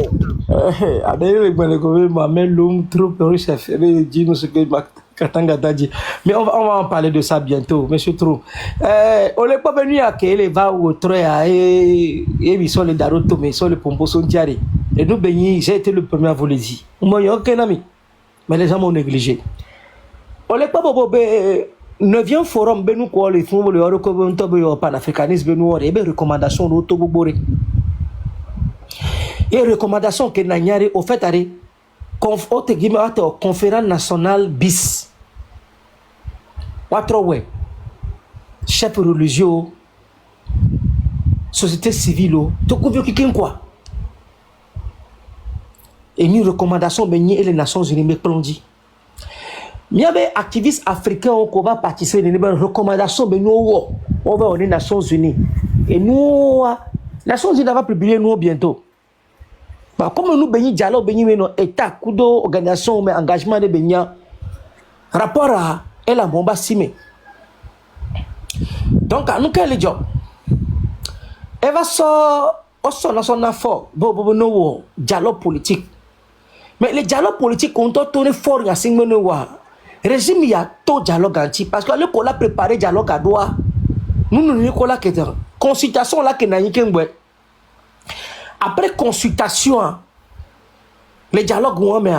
adere le ko ma men l'homme trop riche et dit nous ce que Katanga Dadji. Mais on va en parler de ça bientôt, monsieur Trou. On n'est pas venu à Kéle, va au Troya et ils sont les Daroto, mais ils sont les Pomposon Diari. Et nous, j'ai été le premier à vous le dire. Moi, il n'y a aucun ami. Mais les gens m'ont négligé. On n'est pas pour 9e forum, ben nous, quoi, les fonds, le Europe, panafricanisme, ben nous, et bien, recommandations de Toboboré. Et recommandations que Nanyari, au fait, arrêt, conférence nationale bis. Watrowe, chef religieux, société civile, tout couvre qui quoi. Et une recommandation et les Nations Unies me plongent. Il y a des activistes africains qui vont participer à une recommandation on va aux Nations Unies. Et nous, les Nations Unies va publier nous bientôt. Comme nous bénis dialogue bénis nos état kudo organisation mais engagement de bénia rapport à et la bomba simé. Donc à nous quel job elle va son fort no dialogue politique mais les dialogues politiques ont tourné fort à singmenowa régime il y a tout dialogue anti parce que le qu'on a préparé dialogue à droit nous Nicolas que consultation là que nañi kengwe. Après consultation, les dialogues ont mais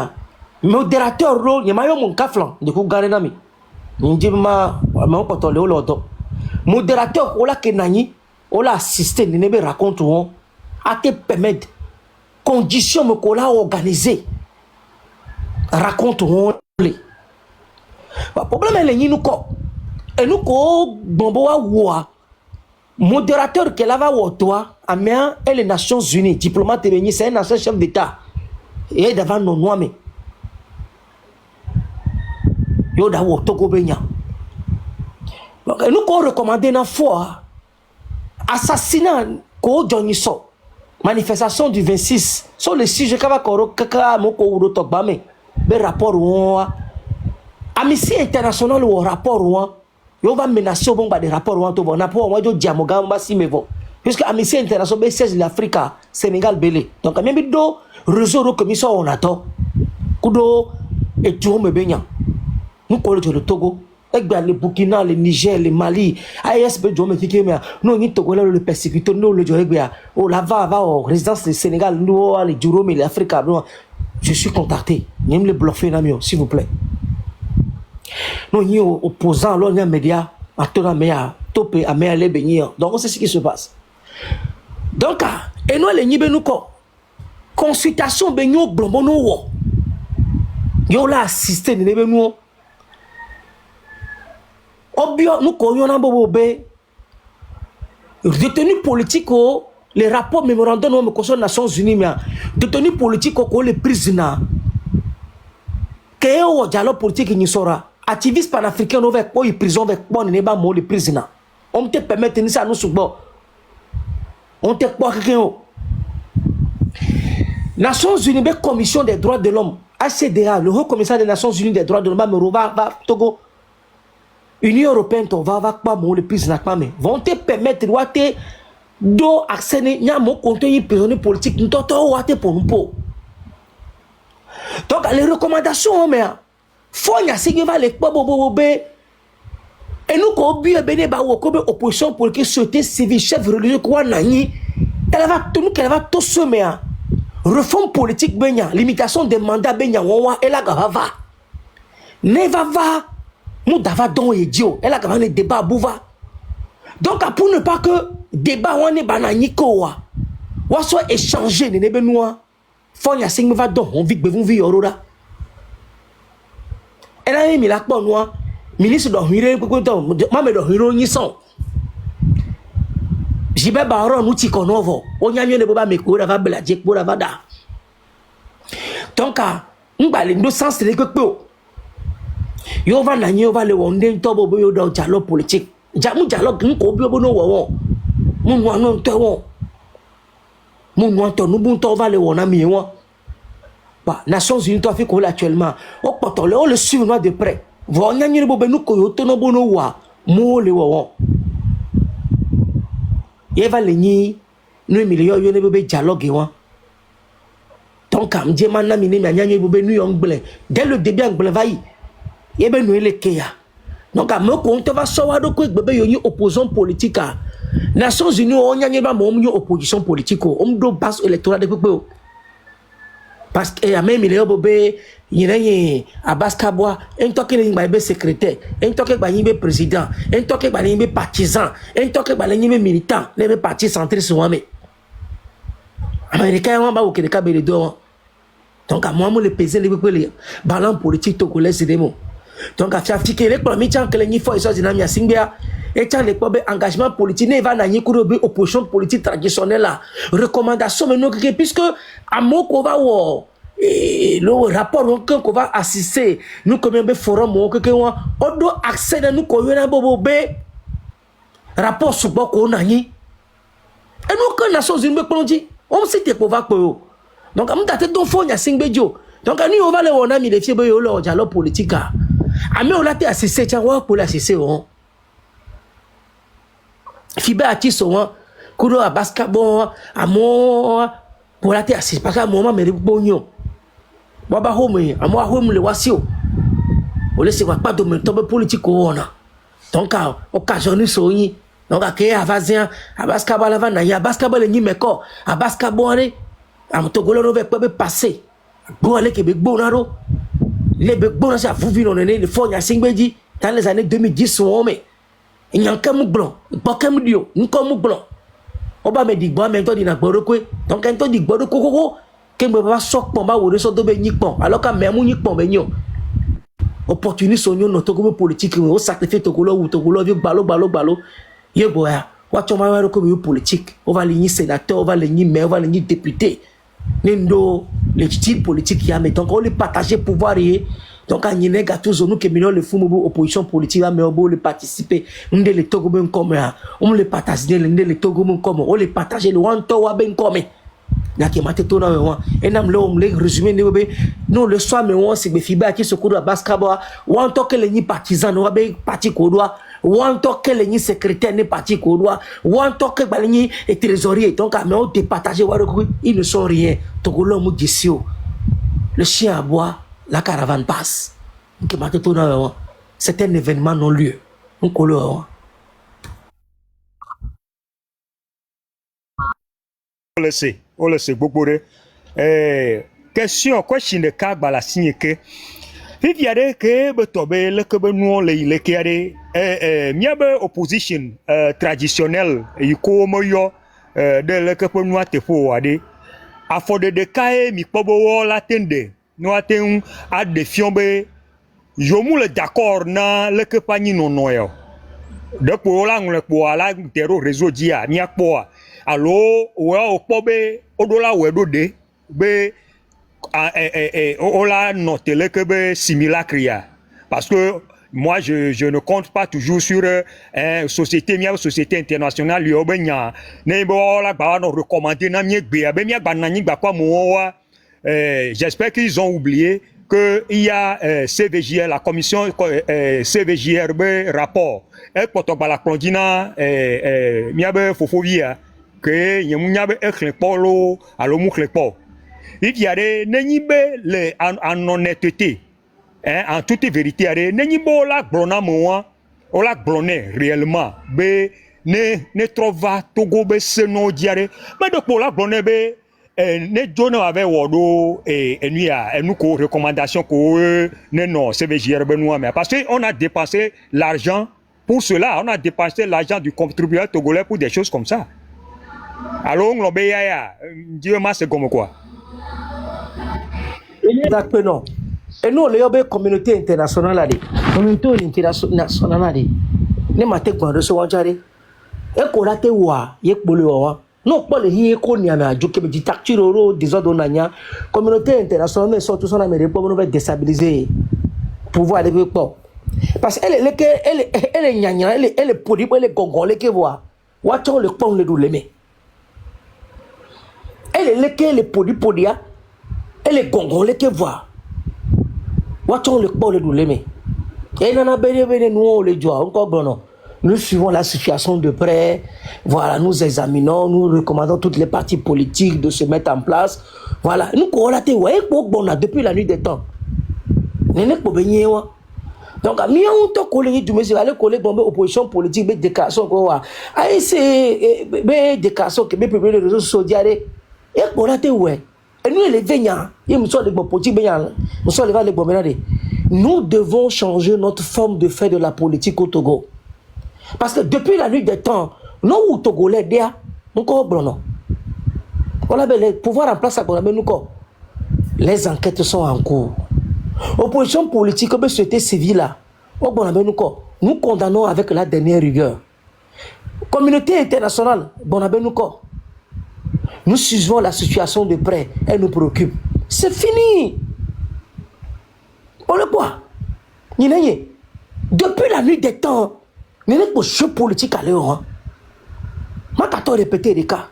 modérateur rôle, il y a mon caflan de coup garé nami. N'dit ma contrôle au loto. Modérateur on l'a que nani, on l'a assisté, ne me raconte on à te permettre conditions me qu'on l'a organisé. Raconte on les. Le problème est les nous ko et nous ko bombo wa modérateur qu'elle va au toi, Américain et les Nations Unies, diplomate et c'est un ancien chef d'État. Et devant nos noms, mais yo d'avoir Togo Benya. Donc nous qu'on recommande une fois assassinat ko Johnnyso manifestation du 26 sur le sujet kaba koro kaka moko uro tokbame be rapport ou Amnesty International ou rapport ou yo va menacer bon ba des rapports ou to bon rapport moi jo diamoga mba si mevo puisque Amnesty International siège de l'Afrique Sénégal belé donc même do réseau de commission on attend kudo et tu me benya nous collège le Togo le Burkina le Niger le Mali ASB jo me kike me no ni Togo le persécuté no le jo gbe o la va au résidence du Sénégal nous les Jurome l'Afrique je suis contacté même le bluffé namio s'il vous plaît non ni opposant alors ni média à tout la meilleure topé à meilleur les bénir donc c'est ce qui se passe donc et nous les nibe nous ko consultation benyo blombo no wo yo la assister ne be nous obio nous ko yo na bobo be détenu politique les rapports mémorandum no me concerne Nations Unies mais détenu politique ko les prisonniers que o dialogue politique ni sora activiste panafricain avec quoi prison avec quoi ne ba mo les prisonniers on te permettre ni ça nous subo on te quoi quelqu'un Nations Unies be commission des droits de l'homme ACDA le haut commissaire des Nations Unies des droits de l'homme va Togo Union européenne to va pas mo les prisonniers pas mais vont te permettre te do accès nya mo contenu prisonnier politique ntoto wa te pour nous donc les recommandations mais faut nya sigi va les bobo et nous ko bi bene ba wo ko be opposition politique société civile chef religieux quoi nani elle va tout semer réforme politique benya limitation des mandats benya wa elle a va ne va nous dava don idiot elle a gagné le débat bouva donc pour ne pas que débat on est banani ko wa soit échanger ne be noa faut nya sing va don on vit be vous vi orora elle a mis la pon noa ministre do hire ko to ma me do hiro yin son jibe ba ro nu ti konovo o nya ne ba me ko da va blaje ko da va da donc ngba le no sens de ko yo va na nyo va le wonde to bo yo do dialogue politique jamu dialogue nko bi obo no wo mu no no to wo mu no to nu bu to va le wona mi won ba Nations Unies to fi ko actuellement o poto le o le suivre de près vo nya nyi bo be nu ko yo to no bo no wa mo le wo ye va le nyi no million yo ne be dialogue won donc am je man na mi ne mi anya nyi bo be nu yo ngle dès le début ngle va yi et ben nous les kéya donc à me compte va savoir donc bébé yoni opposant politique à Nations Unies on y a pas mon opposition politique on do base électorale de peuple parce que a même il est bébé il y a Abbas Kaboa un toque ni ba secrétaire un toque ba ni président un toque ba ni partisan un toque ba ni militant les partis centristes moi mais américain on ba au que cas les deux donc à moi le peser les peuple ballon politique togolais c'est des mots donc à faire fiquer les premiers temps que les niveaux ils sont dynamiques singbia et tant les problèmes engagement politique ne va n'aller courir opposition politique traditionnelle là recommandation mais nous puisque à mon qu'on va le rapport qu'on va assister nous comme un forum que on doit accéder nous qu'on a bobo b rapport sur beaucoup on a et nous que Nations Unies me dit on sait que va quoi donc on date donc faut y a singbejo donc nous on va le on a mis les fiers boyo le dialogue politique mais on a été assisté tiens ouais pour l'assister on fiber artiste on kudo à basketball à moi pour la assisté parce que moment mais bonio baba home à moi home le wasio on laisse pas de tomber politique on a donc occasionné soyi donc à que avazien à basketball avant na ya basketball ni meko à basketball à motogolo no veut pas passer bon aller que bonaro les bon ça vous vivre on les faut nya singbeji dans les années 2010 on mais il y a un comme blanc pas comme dio ni comme blanc on va me dire bon mais toi dina gboro ko donc quand toi dit gboro kokoko que me va sok pon ba wo so do be nyipon alors que même nyipon be nyo opportuniste on no to ko politique o sacrifier to ko lo vi balo ye boya wa to ma wa ko bi politique on va ligner sénateur on va ligner maire on va ligner député nendo les styles politiques y a mais donc on les partager pouvoir et donc à n'y nègre tous nous que millions le fou opposition politique mais on les participer on les togo ben comme on les partager les togo ben comme on les partager le one to wa ben comme na ki mate to na wa enam le on les résumer non le soir mais on c'est be fiba qui se coudre à basketball one to que les ni partisans no be parti ko doit wanto que les secrétaires n'est parti couloir wanto que balini et trésorier donc mais on départagé ils ne sont rien Togolais mu disio le chien aboie la caravane passe c'est un événement non lieu on couleur on le sait beaucoup de question quoi si ne cas la signe que il y a des que betobe le que nous le que a des miabe opposition traditionnelle y comme yo de le que nous a te fo ade a fo de kai mi pobo la tende nous a ten a défion be yo mu le d'accord na le que pas ni non non yo de pour la ngule pour la terreau réseau dia mi akpo allo o pobe odola wedo de be on l'a noté que be simulacre parce que moi je ne compte pas toujours sur société internationale yo benya ne bo la ba no recommander na mi gbe be mi gba na ni gba kwa mo wa j'espère qu'ils ont oublié que il y a CVJR la commission CVJR rapport e poto gba la plongina mi be fofovia que yemunya be eklepolo alo mu klepo il y a des nenibe en honnêteté en toute vérité nenibo la blona moi on la blonné réellement be ne trova togo be seno diare mais de pour la blonné be ne jono avec wodo et nous ko recommandation ko ne non CVJR be nous mais parce que on a dépensé l'argent pour cela on a dépensé l'argent du contribuable togolais pour des choses comme ça alors on l'obéit ya Dieu m'a c'est comme quoi. D'accord, non. Et nous, les communauté internationale, communauté internationale, les matins qu'on reçoit, et qu'on a été ouah, yek bolo, non pas les yek qu'on y a, mais du dit tactile, des ordres nanya, communauté internationale, mais surtout son Amérique, pour nous déstabiliser, pouvoir aller pas. Parce qu'elle est nyanya, elle est poli, elle est gongon, elle est voix, watchons le pont le doulemé. Elle est poli, elle est gongon, elle est voix. Watchons le pont le doulemé. Et nous on les doit encore bon. Nous suivons la situation de près. Voilà, nous examinons, nous recommandons toutes les partis politiques de se mettre en place. Voilà, nous correlater ouais bon depuis la nuit des temps. N'est pas baigner wa. Donc à mi on to coller du monsieur aller coller bombe opposition politique be déclaration quoi. Ai c'est be déclaration que be publier les réseaux sociaux diaré. Et correlater ouais. Et nous les veillants, nous sommes les politiques veillants, nous sommes les bombardiers. Nous devons changer notre forme de faire de la politique au Togo. Parce que depuis la nuit des temps, nous, au Togolais, nous sommes on a le pouvoir en place à nous. Les enquêtes sont en cours. Opposition politique, comme société civile, nous condamnons avec la dernière rigueur. Communauté internationale, nous suivons la situation de près, elle nous préoccupe. C'est fini. On le voit. Depuis la nuit des temps, nous n'avons pas de jeu politique à l'heure. Je vais répéter les cas.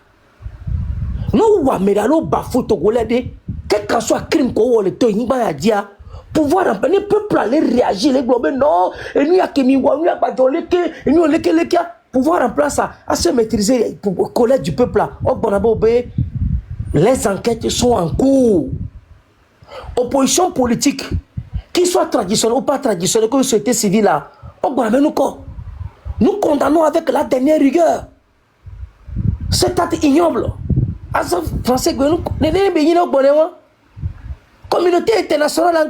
Nous avons bafou togolais, quel que soit le crime qu'on a dit, pouvoir le peuple aller réagir, les globes, non, et nous, pouvoir en place à se maîtriser pour colère du peuple là. Les enquêtes sont en cours. Opposition politique, qu'il soit traditionnelle ou pas traditionnelle, comme société civile là, nous condamnons avec la dernière rigueur. Cet acte ignoble. Français, communauté internationale,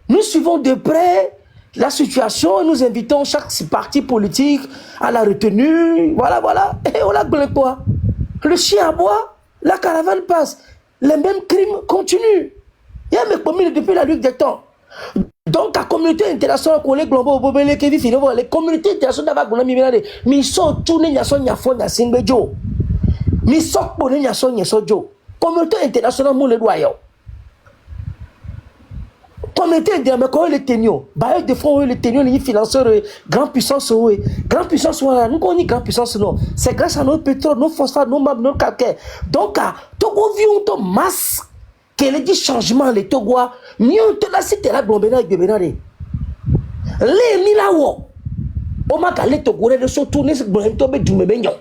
nous suivons de près la situation et nous invitons chaque parti politique à la retenue. Voilà. Et on a besoin quoi? Le chien aboie, la caravane passe. Les mêmes crimes continuent. Il y a mes communes depuis la nuit des temps. Donc, la communauté internationale, les communautés internationales, mais ils sont tous les communauté internationale, nous les doyons. Communauté internationale, quand les tenions, bailleurs de fonds, les tenions, les financeurs, grande puissance, grande puissance, nous connaissons grande puissance, non. C'est grâce à notre pétrole, nos phosphates, nos mabs, nos calcaires. Donc, Togo vit un masse, qu'elle dit changement, les Togois, mieux te la cité la bombena et bébénade. Les Milawo, O ma kale Togolais de so tourner ce bon to be dume be nyon.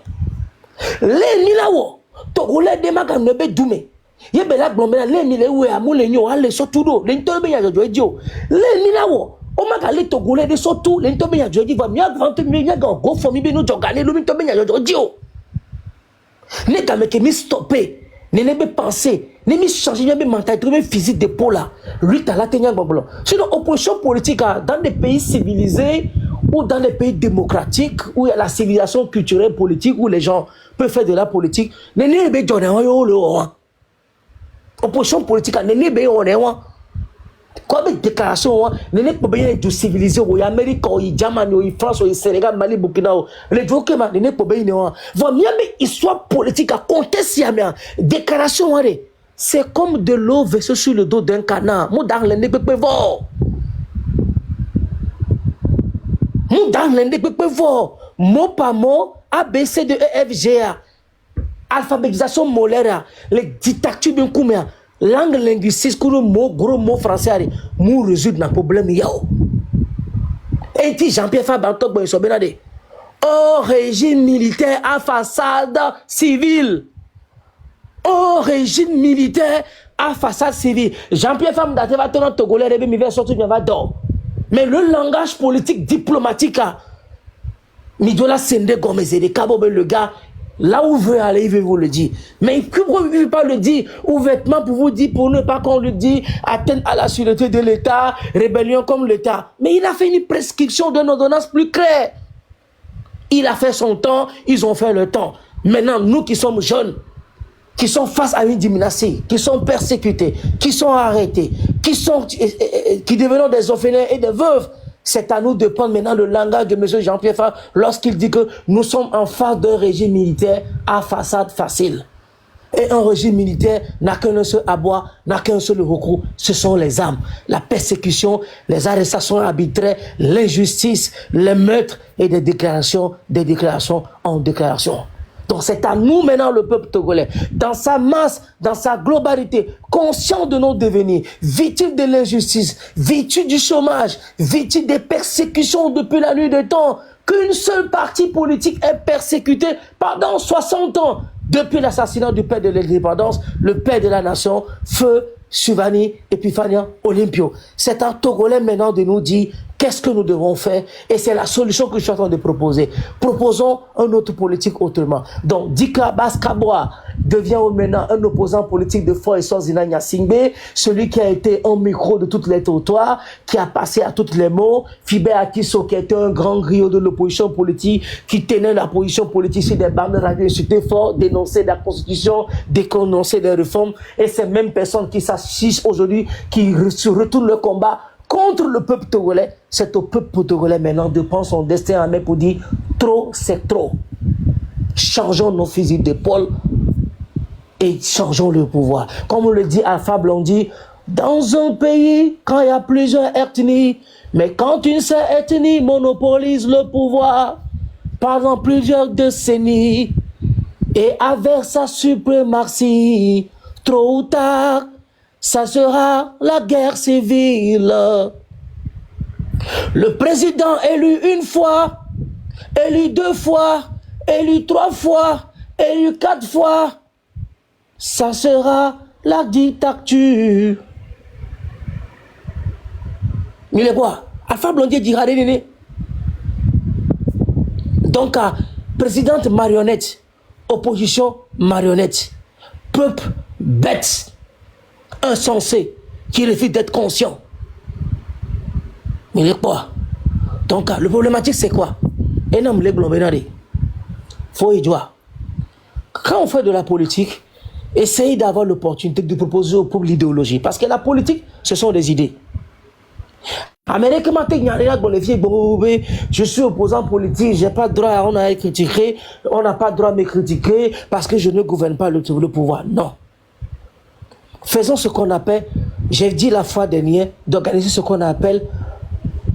Le ni la wo Togolais de ma ka no be dume. Ye be la gbon be le mi le we amule nyon ale so tudo le nto be ya jojo ejo. Le ni la wo o ma kale Togolais de so tout le nto be ya jojo va mi grand mi ya go for mi be no jogane lo mi to be ya jojo ejo. Ne ka me ke mi stopper. Ne be penser, ne me changer de mentalité, de physique d'épaule là. Lui t'as la tenir blanc. Sinon opposition politique dans des pays civilisés ou dans des pays démocratiques où il y a la civilisation culturelle politique où les gens peuvent faire de la politique, ne be jonne yo le opposition politique ne be on est comme déclaration ne pas bien de civilisé au Amérique au Germany au France au Sénégal Mali Burkina les documents ne pas bien va bien mais histoire politique à compter si bien déclaration c'est comme de l'eau versée sur le dos d'un canard mon dans le ne peut voir mon dans le ne peut voir mot par mot A B C D E F G A alphabétisation molaire les dictatures bien combien langue linguistique gros mot français nous résoudre le problème yao et dit Jean-Pierre Fabantok ben so benade au régime militaire à façade civile au régime militaire à façade civile Jean-Pierre Fabantok va tenir Togolais rebe mi va sortir mi va dor mais le langage politique diplomatique Midola Sende Gomez et Cabo le gars là où veut aller, il veut vous le dire. Mais pourquoi il ne veut pas le dire ouvertement pour vous dire, pour ne pas qu'on le dise, atteinte à la sûreté de l'État, rébellion comme l'État. Mais il a fait une prescription d'une ordonnance plus claire. Il a fait son temps, ils ont fait le temps. Maintenant, nous qui sommes jeunes, qui sont face à une dynastie, qui sont persécutés, qui sont arrêtés, qui devenons des orphelins et des veuves, c'est à nous de prendre maintenant le langage de M. Jean-Pierre Fabre lorsqu'il dit que nous sommes en face d'un régime militaire à façade facile. Et un régime militaire n'a qu'un seul abois, n'a qu'un seul recours, ce sont les armes. La persécution, les arrestations arbitraires, l'injustice, les meurtres et des déclarations en déclaration. Donc c'est à nous maintenant le peuple togolais, dans sa masse, dans sa globalité, conscient de nos devenirs, victime de l'injustice, victime du chômage, victime des persécutions depuis la nuit des temps, qu'une seule partie politique est persécutée pendant 60 ans, depuis l'assassinat du père de l'indépendance, le père de la nation, Feu Suvani Epiphania Olympio. C'est à Togolais maintenant de nous dire qu'est-ce que nous devons faire et c'est la solution que je suis en train de proposer. Proposons un autre politique autrement. Donc, Dika Baskaboa devient maintenant un opposant politique de foi et sans Zinania Singbe, celui qui a été un micro de toutes les trottoirs, qui a passé à toutes les mots. Fibe Akiso, qui était un grand griot de l'opposition politique, qui tenait la position politique sur des bandes de radio, insulté fort, dénonçait la constitution, dénonçait des réformes. Et ces mêmes personnes qui s'assistent aujourd'hui, qui retournent le combat contre le peuple togolais, c'est au peuple togolais maintenant de prendre son destin en main pour dire trop c'est trop. Changeons nos fusils d'épaule et changeons le pouvoir. Comme on le dit Alpha Blondy, dans un pays, quand il y a plusieurs ethnies, mais quand une seule ethnie monopolise le pouvoir pendant plusieurs décennies et avec sa suprématie, tôt ou tard, ça sera la guerre civile. Le président élu une fois, élu 2 fois, élu 3 fois, élu 4 fois, ça sera la dictature. Il est quoi? Alpha Blondy dira néné. Donc, présidente marionnette, opposition marionnette, peuple bête, insensé, qui refuse d'être conscient. Mais il est quoi? Donc, le problématique, c'est quoi? Un homme, les blonds, faut y voir. Quand on fait de la politique, essayez d'avoir l'opportunité de proposer au peuple l'idéologie. Parce que la politique, ce sont des idées. Je suis opposant politique, j'ai pas droit à on a critiqué, on n'a pas droit à me critiquer parce que je ne gouverne pas le pouvoir. Non. Faisons ce qu'on appelle, j'ai dit la fois dernière, d'organiser ce qu'on appelle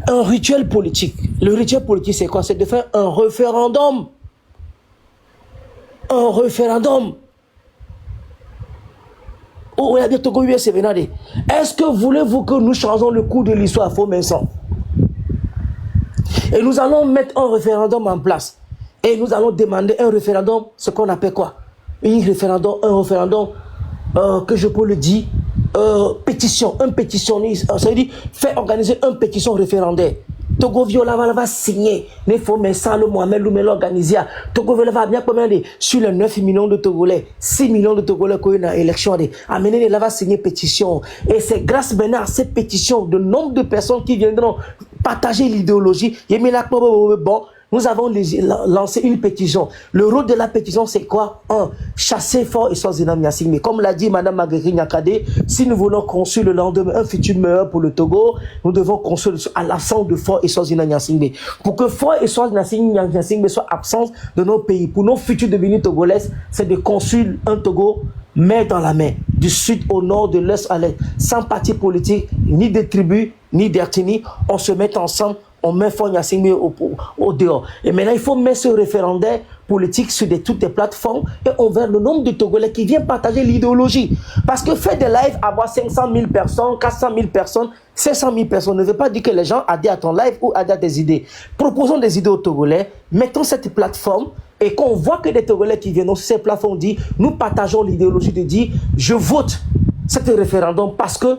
un rituel politique. Le rituel politique, c'est quoi? C'est de faire un référendum. Un référendum. Est-ce que voulez-vous que nous changeons le cours de l'histoire à faux mensonge? Et nous allons mettre un référendum en place. Et nous allons demander un référendum, ce qu'on appelle quoi? Un référendum, que je peux le dire, pétition, un pétitionniste, ça veut dire faire organiser une pétition référendaire. Togo Viola va signer, il faut mettre ça le Mohamed Loumel organiser. Togo Viola va bien commander sur les 9 millions de Togolais, 6 millions de Togolais qui ont une élection. Amener il va signer pétition. Et c'est grâce maintenant à cette pétition, de nombre de personnes qui viendront partager l'idéologie. Bon, nous avons lancé une pétition. Le rôle de la pétition, c'est quoi? Chasser fort et sans Yassine. Mais comme l'a dit Mme Marguerite Nyakade, si nous voulons construire le lendemain un futur meilleur pour le Togo, nous devons construire à l'absence de fort et sans Yassine. Pour que fort et sans Yassine soit absent de nos pays, pour nos futurs devenus togolais, c'est de construire un Togo main dans la main, du sud au nord, de l'est à l'est, sans parti politique, ni de tribus, ni d'ethnie. On se met ensemble. On met Fort Gnassingbé au dehors. Et maintenant, il faut mettre ce référendaire politique sur toutes les plateformes et on verra le nombre de Togolais qui viennent partager l'idéologie. Parce que faire des lives, avoir 500 000 personnes, 400 000 personnes, 500 000 personnes ne veut pas dire que les gens adhèrent à ton live ou adhèrent à tes idées. Proposons des idées aux Togolais, mettons cette plateforme et qu'on voit que des Togolais qui viennent sur ces plateformes disent, nous partageons l'idéologie de dire, je vote cet référendum parce que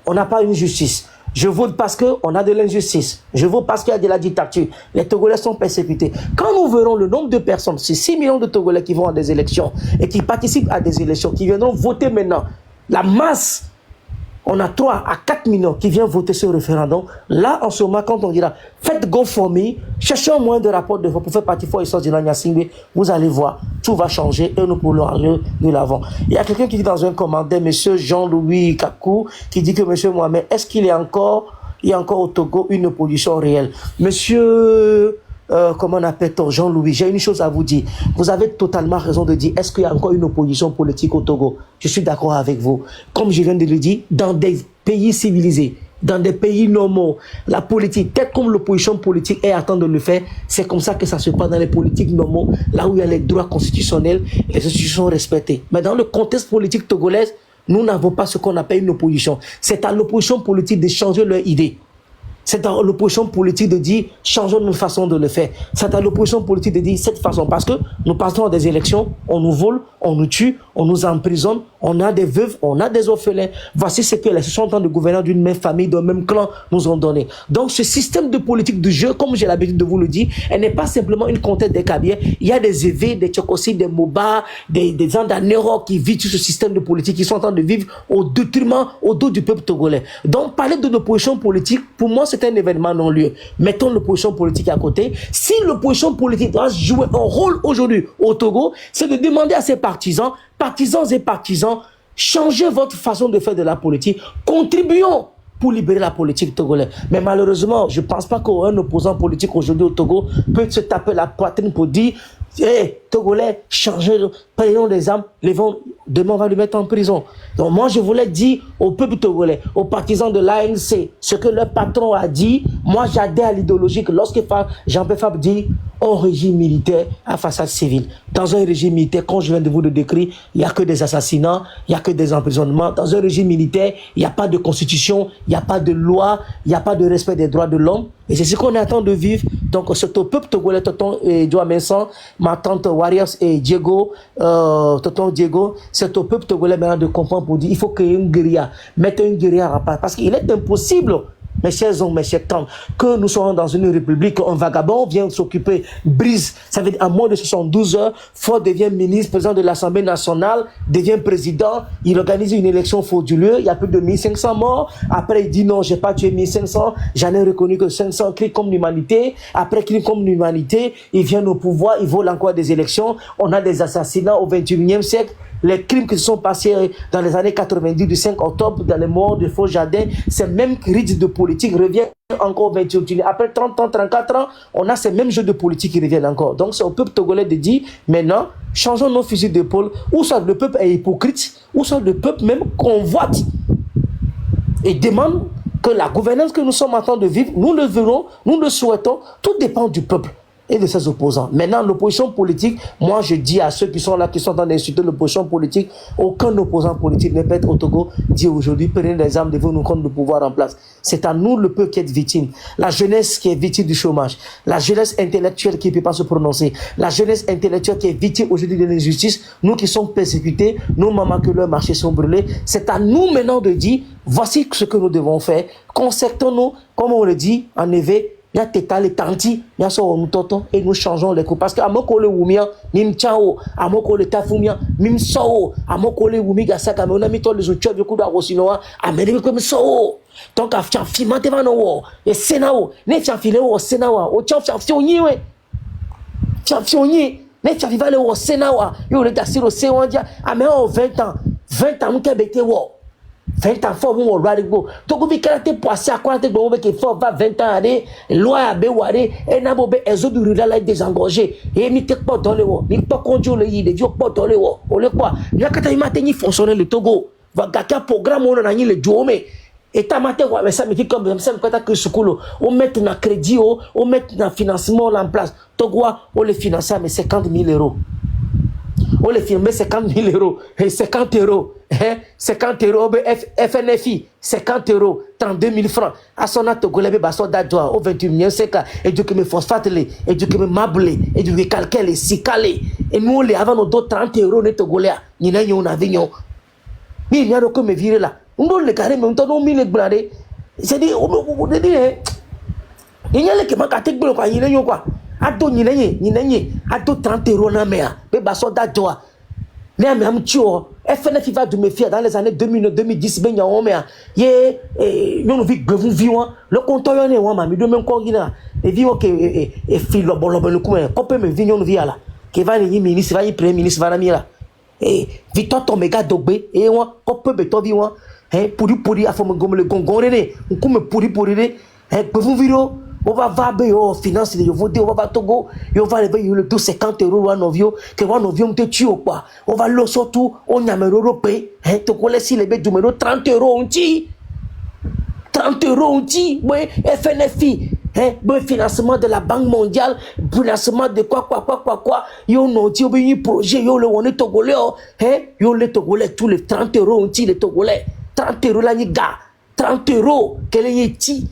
on n'a pas une justice. Je vote parce qu'on a de l'injustice. Je vote parce qu'il y a de la dictature. Les Togolais sont persécutés. Quand nous verrons le nombre de personnes, c'est 6 millions de Togolais qui vont à des élections et qui participent à des élections, qui viendront voter maintenant, la masse, on a 3 à 4 millions qui viennent voter ce référendum. Là, en ce moment, quand on dira, faites GoFundMe, cherchez un moyen de rapport de vote pour faire partie Fort Essence de Gnassingbé, vous allez voir, tout va changer et nous pourrons aller de l'avant. Il y a quelqu'un qui dit dans un commentaire, monsieur Jean-Louis Kakou, qui dit que monsieur Mohamed, est-ce qu'il y a encore au Togo une opposition réelle? Monsieur... comment on appelle-t-on, Jean-Louis, j'ai une chose à vous dire. Vous avez totalement raison de dire, est-ce qu'il y a encore une opposition politique au Togo? Je suis d'accord avec vous. Comme je viens de le dire, dans des pays civilisés, dans des pays normaux, la politique, peut-être comme l'opposition politique est à temps de le faire, c'est comme ça que ça se passe dans les politiques normaux, là où il y a les droits constitutionnels, les institutions respectées. Mais dans le contexte politique togolais, nous n'avons pas ce qu'on appelle une opposition. C'est à l'opposition politique de changer leur idée. C'est à l'opposition politique de dire changeons notre façon de le faire. C'est à l'opposition politique de dire cette façon. Parce que nous passons à des élections, on nous vole, on nous tue, on nous emprisonne, on a des veuves, on a des orphelins. Voici ce que les 60 ans de gouvernance d'une même famille, d'un même clan nous ont donné. Donc ce système de politique du jeu, comme j'ai l'habitude de vous le dire, elle n'est pas simplement une conquête des Kabyles. Il y a des Évé, des Tchokosi, des Moba, des Andanero qui vivent sur ce système de politique, qui sont en train de vivre au détriment, au dos du peuple togolais. Donc parler de l'opposition politique, pour moi, c'est un événement non-lieu. Mettons l'opposition politique à côté. Si l'opposition politique doit jouer un rôle aujourd'hui au Togo, c'est de demander à ses partisans et partisans, changez votre façon de faire de la politique. Contribuons pour libérer la politique togolaise. Mais malheureusement, je ne pense pas qu'un opposant politique aujourd'hui au Togo peut se taper la poitrine pour dire hey, Togolais, changez, prenons les armes, demain on va le mettre en prison. Donc moi je voulais dire au peuple togolais, aux partisans de l'ANC, ce que leur patron a dit. Moi j'adhère à l'idéologie que lorsque Jean-Pierre Fabre dit un régime militaire à façade civile. Dans un régime militaire, comme je viens de vous le décrire, il n'y a que des assassinats, il n'y a que des emprisonnements. Dans un régime militaire, il n'y a pas de constitution, il n'y a pas de loi, il n'y a pas de respect des droits de l'homme. Et c'est ce qu'on est en train de vivre. Donc c'est au peuple togolais, tonton Joa Mensan, ma tante Warriors et Diego, tonton Diego, c'est au peuple togolais maintenant de comprendre pour dire il faut qu'il y ait une guérilla, mettre une guérilla en place. Parce qu'il est impossible, mes chers hommes, mes chers tantes, que nous soyons dans une république, un vagabond vient s'occuper, brise, ça veut dire en moins de 72 heures, Ford devient ministre, président de l'Assemblée nationale, devient président, il organise une élection frauduleuse, il y a plus de 1500 morts, après il dit non, j'ai pas tué 1500, j'en ai reconnu que 500 crime comme l'humanité, après crime comme l'humanité, il vient au pouvoir, il vole encore des élections, on a des assassinats au 21e siècle, les crimes qui se sont passés dans les années 90 du 5 octobre, dans les morts de Faux Jardin, ces mêmes rites de politique reviennent encore au 21e. Après 30 ans, 34 ans, on a ces mêmes jeux de politique qui reviennent encore. Donc c'est au peuple togolais de dire, maintenant, changeons nos fusils d'épaule, ou soit le peuple est hypocrite, ou soit le peuple même convoite et demande que la gouvernance que nous sommes en train de vivre, nous le verrons, nous le souhaitons, tout dépend du peuple. et de ses opposants. Maintenant, l'opposition politique, moi je dis à ceux qui sont là, qui sont en train d'insulter l'opposition politique, aucun opposant politique ne peut être au Togo, dit aujourd'hui, prenez des armes, devant nous compte le pouvoir en place. C'est à nous, le peuple, qui est victime. La jeunesse qui est victime du chômage, la jeunesse intellectuelle qui ne peut pas se prononcer, la jeunesse intellectuelle qui est victime aujourd'hui de l'injustice, nous qui sommes persécutés, nos mamans que leurs marchés sont brûlés, c'est à nous maintenant de dire, voici ce que nous devons faire, concertons-nous, comme on le dit en éveil, il y a téta les tanti, il y a son nous tonton et nous changeons les coups parce que amoko le wumia mim chao amoko le tafumia mim so amoko le wumi gasa kama on a mis tous les autres de coup d'arosinoa amene comme so donc a fian fi mate va no e senao ne fian fi le o senawa o fian fi onyiwe fian fi onyi ne fian fi va le o senawa yo le dasiro se wandia ame o 20 ans mke bete wo 20 ans fort mon radigo to ko bi karate poissi à quoi te gbo be fort va 20 ans allez loi abe ware et na bo be ezo du rural désengorgé et mi te pas dans le wo mi pas conjo le yi de dio pas dans le wo o le quoi ni akata mi mateni fonctionner le Togo va gaka programme on na ni le jome et ta maté wa mais ça me dit comme ça me kwata que sukulu on met na crédit on met na financement en place Togo on le financer mais 50 000 euros on les filme 50 000 euros, 50 euros, 50 euros, FNFI, 50 euros, 32 000 francs. À son acte, Togolais, Basson d'Adjoa, au 21e siècle, et du que me phosphate, et du que me mable, et du que calcule, si calé. Et nous, les avant nos 30 euros, les Togolais, ni n'a yon avignon. Mais il y a que me virer là. On doit le carré, mais on doit mis les bladés. C'est dit, on dit, il y a les qui manquent à tes blocs, il y a quoi. Ado nyinenye ado 30 euros na mea be baso da joa ne ame am tio FNF va du me fier dans les années 2009 2010 ben ya o mea ye nous vi gbevun vi won le compteur yo ne won ma mi do men ko gina e vi o ke e fi lo bolo bolo ku ko pe me vi nous vi ala ke va ni ministre va ni premier ministre va na mi la vi toto mega dogbe e won ko pe be to vi won puri afo me gom le gongon ne ku me puri ne gbevun vi ro on va vaber yo finance de voter on va Togo yo va lever le 250 euros wa novio que wa novio te tue quoi on va lo surtout on nyamero européen Togo laisser les bet numéro 30 euros on dit 30 euros on dit ouais FNFI bon financement de la Banque mondiale financement de quoi yo non ti obi projet yo le on est togolais yo les togolais tous les 30 euros on dit les togolais 30 euros la ni gars 30 euros quel est ti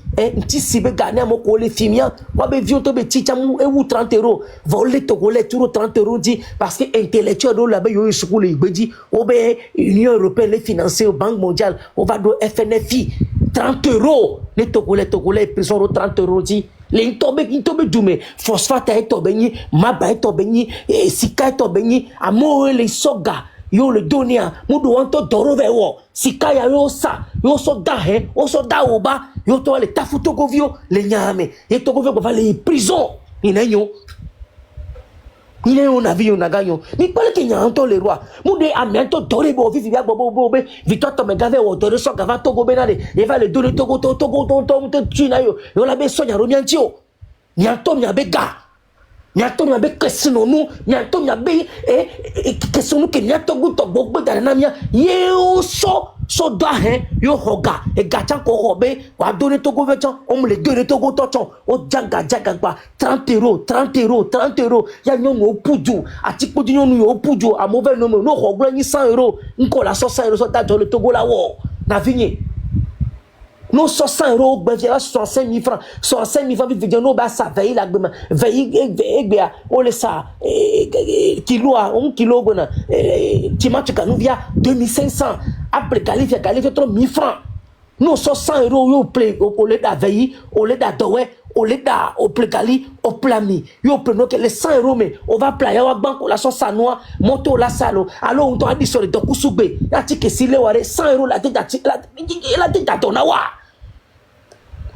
ti sibe gagner mo ko le fimia wa be vion to be ti chamu e wu 30 euros voler togolais toujours 30 euros dit parce que intellectuel do là be yo school igbeji o be Union européenne les financer au Banque mondiale on va do FNFI 30 euros les togolais prison 30 euros dit les tobe dume phosphate et tobe ni maba et tobe ni sika et tobe ni amo les soga yo le donia mudu wanto dorove wo sikaya yo sa yo so da o so da oba yo to le tafuto govio le nyame et to govio va le prison inenyo na vie na ganyo ni pale ke nyanto le roi mude amento dore bo vivi ya bobo victor to me gave wo dore so gava to go benade e va le dore to china yo la be so nya romiantio nyanto nya be ga nyato nya be kesino nu nyato nya be kesino ke nyato guto gbogbo dare na mia ye o so da yo hoga e gacha ko hobe wa dore to go vecho o mu le dore to go tocho o jaga gba 30 euros ya nyon o puju ati puju nyon yo puju a mauvais nom no hoglo ni 100 euros nko la so 100 euros so da jo le to go la wo na fini nous 100 euros, 65 000 francs, 65 000 francs, nous avons ça, veille la veille, on le ça, kilo, 1 kilo, tu nous via 2500, après qualifié 3 000 francs. Nous 100 euros, au lieu de veille, au lieu de au lieu de au plégali, au plami, yo prenons que les 100 euros, mais on va player à banque, la sauce à noix, moto la salo, alors on doit dire sur les dokusube, la tique si le 100 euros, la tête à ton awa.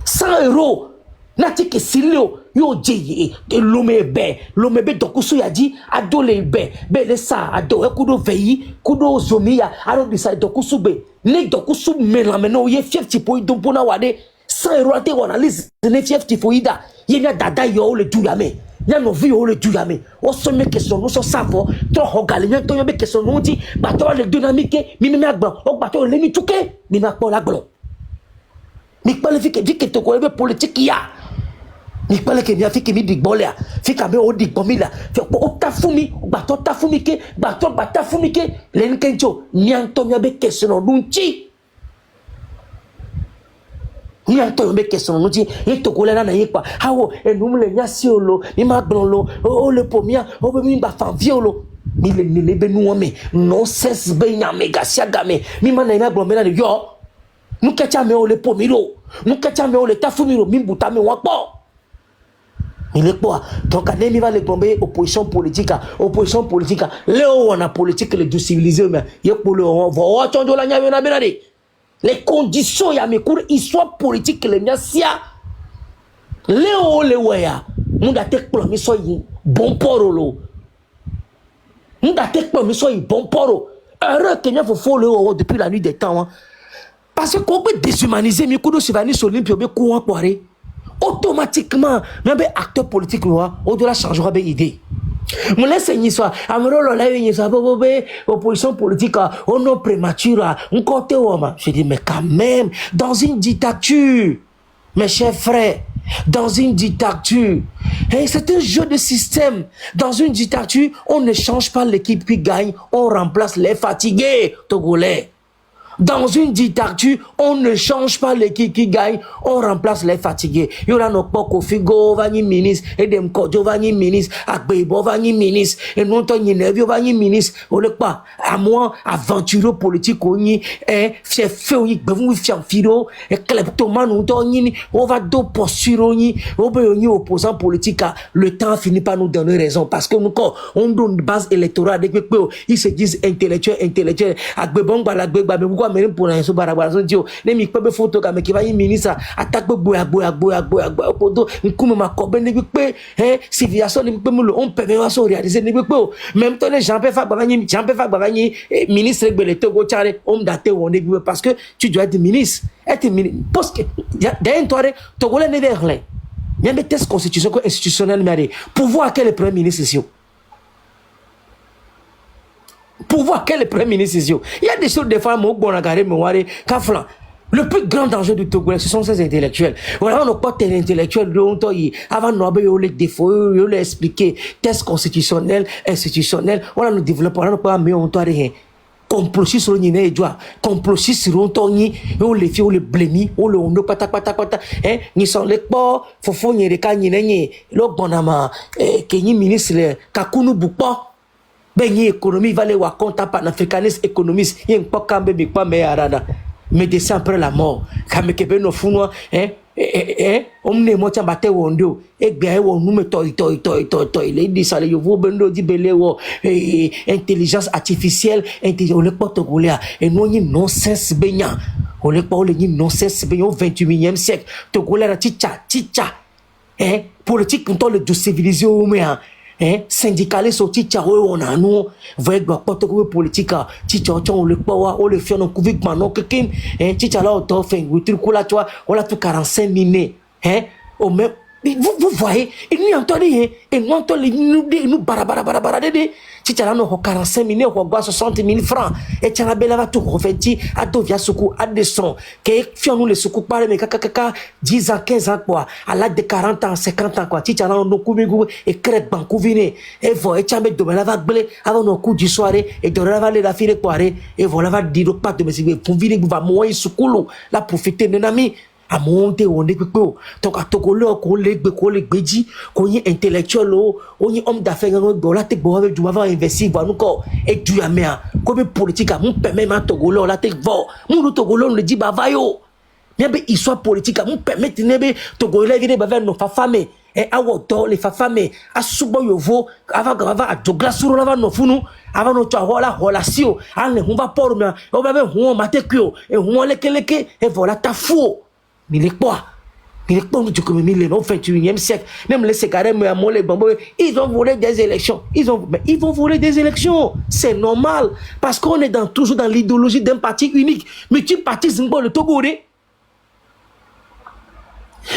100 euros nati ke silio yo je l'homme be dokusu ya di adole be le sa ado kudo veyi kudo zomia aro bisa dokusu be le dokusu melameno ye fief tipo idompo na wade 100 euros ate wana list ne fief tipo ida ye nya dada yo le duyame nya no vi yo le duyame o so me question no so savo to hogale nya to yo be question no ti ba to le dynamique mi agban o ba to le mi tuke mi ma po la gblon mi qualifique dit que to ko politique ya ni pale ke mi afike mi digbolia fika me o digbomi la fe o tafumi gbato tafumi ke gbato batafumi ke len kencho ni anto mi abe question dunchi ni anto mi abe question dunchi e to ko la na yi pa hawo enu le nya si olo mi ma gbon lo o le pomia o be mi ba fan violo mi le be nu me no sense be nya mega siagame mi ma na gbon me na yo nu kecha me o le pomiro nu kecha me o le tafumiro mi buta me won po. Il est quoi? Donc, quand il va les tomber, opposition politique, Léo, on a politique, les deux civilisés, mais il y a pour le les conditions, il y a mes cours, histoire politique, les miens, si Léo, les ouaya, nous avons promis ça, bon poro, nous avons promis ça, bon poro. Heureux que nous faut le depuis la nuit des temps, parce que qu'on peut déshumaniser, mais qu'on doit se venir sur l'Olympie, on courant poiré. Automatiquement, même acteur politique, au-delà changera des idées. Mon laisse une histoire. Amrolo la une histoire. Opposition politique, on non prématuré, on côté homme. Je dis mais quand même, dans une dictature, mes chers frères, dans une dictature, hey, c'est un jeu de système. Dans une dictature, on ne change pas l'équipe qui gagne, on remplace les fatigués togolais. Dans une dictature, on ne change pas l'équipe qui gagne, on remplace les fatigués. Il y aura nos poko figo, vani ministre, et dem kodjo vani ministre, akbeibo vani ministre, et non ton yinevio vani ministre, ou le quoi, à moi, aventureux politique, on y, fait feu, bevou fian firo, et kleptoman, on va do posture, on y opposant politique, le temps finit par nous donner raison, parce que nous, on donne une base électorale, ils se disent intellectuels, akbebong balakbeba, mais pour un sous barabara dio les mi pebe photo ka me ki va ministre attaque boya podo nkume makobe ne pe civilisation ne pe mu on peut même so réaliser ne pe même temps les gens peuvent faire ministre gbele togo chare on daté on ne parce que tu dois être ministre parce que d'un toi togolais ne veut rien il y a des tests constitutionnels mais pouvoir quel est premier ministre ici. Pour voir quel est le premier ministre ici. Il y a des choses des fois, le plus grand danger du Togo, ce sont ces intellectuels. Voilà, on n'a pas tel intellectuel avant nous les défauts, les expliquer, tests constitutionnels, institutionnels, on nous développe, on n'a pas mis en toi rien. Complotiste sur le nid, complotiste sur le toni, on les fait, on les blémi, on le on pata, ni sont les porcs, faut n'y les le bonama, qui ministre, kakunu boupa. Ben y économie va les voir compte panafricaniste économiste y en pas cambe big pas mais arada médecin après la mort comme que ben no funwa on ne mo tia baté wondo e bien wo nous me toy les dit ça les vous bendo di belé wo intelligence artificielle intelligence le portugais et non y nonsense benya on le pas le nonsense benya au 21e siècle togolais la chicha politique pour le de civiliser au moins syndicaliste au ticha on a nous voyez pas porte politique ticha on le power on le fait non covid non quelqu'un ticha là au fin vous truc là tu vois on a tout 45 minutes au même vous voyez et nous entendez et nous entendons nous bara de ticha là non 45 minutes on va 60 000 francs et ticha là belle va tout refait à dovia soukou à descend que fions nous les soukou parler mais kaka 10 ans 15 ans quoi à l'âge de 40 ans 50 ans quoi ticha là on kubigu et crête bankou vini et voyez ticha met demain là va blé avant nos coups du soirée et de là va les la file quoi et voilà va dire pas de mais pour venir va moi soukou là profiter de nami à monter on est quoi donc à togolais qu'on les beji qu'on y intellectuel on y homme d'affaires on doit te boire du avoir investir voir nous quoi et du amia comme politique à mon permet ma togolais là te voir mon togolais on le dit bah va yo bien be histoire politique à mon permet ne togolais venir ba vers nos familles et à woto les familles à subo yovo avant à dogla sur là no funu avant no twa hola relation à ne on va pour mais on va ben on matekio et on leke et voilà ta fou. Il est quoi? Il est quoi? Au 21e siècle. Même les sécarés, ils ont volé des élections. Ils vont voler des élections. C'est normal. Parce qu'on est toujours dans l'idéologie d'un parti unique. Mais tu partis le Togo.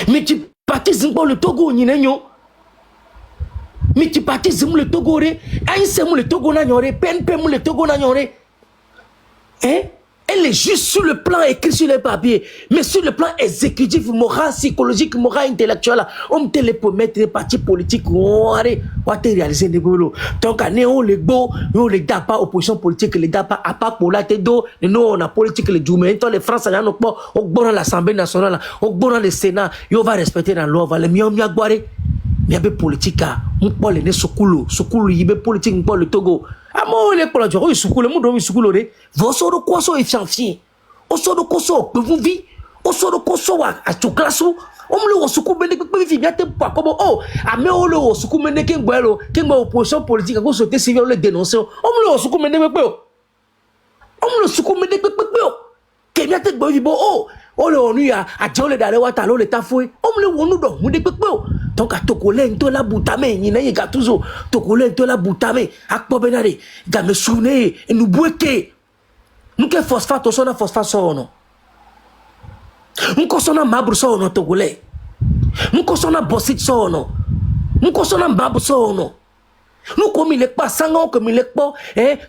Mais tu partis le Togo. Mais tu partis le Togo. Aïe, c'est le Togo. PNP, le Togo. Hein? Elle est juste sur le plan écrit sur les papiers. Mais sur le plan exécutif, moral, psychologique, moral, intellectuel, on te les promettre les partis politiques. On va te réaliser des boulots. Donc, on les beaux, on les d'a pas opposition politique, les d'a pas à part pour la tête d'eau. Nous, on a politique, les Djoumé. Les Français, on a dans l'Assemblée nationale, on dans le Sénat, on va respecter la loi, on va les mieux guarer. Il y a des politiques, on peut les Soukulu, il y a des politiques, on peut le Togo. Amo le pour la joie, Soukulu, mon domi Soukulu, vous sortez de quoi so efficace, on sort de quoi so, vous vivez, on sort de quoi so à tout classe, on me le Soukulu, mais il y a pas comme oh, à me le Soukulu, mais qu'un boilo, qu'un opposition politique, à cause de civil le dénoncer, on me le Soukulu, mais on me le Soukulu, mais qu'il y a tête boy, oh. Oh le onu ya ajole dale wata lo le tafoué on le wonu do mu de pepe donc a tokole nto la butame nyina ye gatuzo tokole nto la butame akpo benare ga me soune nu bueke nuke phosphate so na phosphate so no nko so na mabru so no tokole nko so na bosit so no nko so na mbabu so no nous comme il est pas sango comme il est pas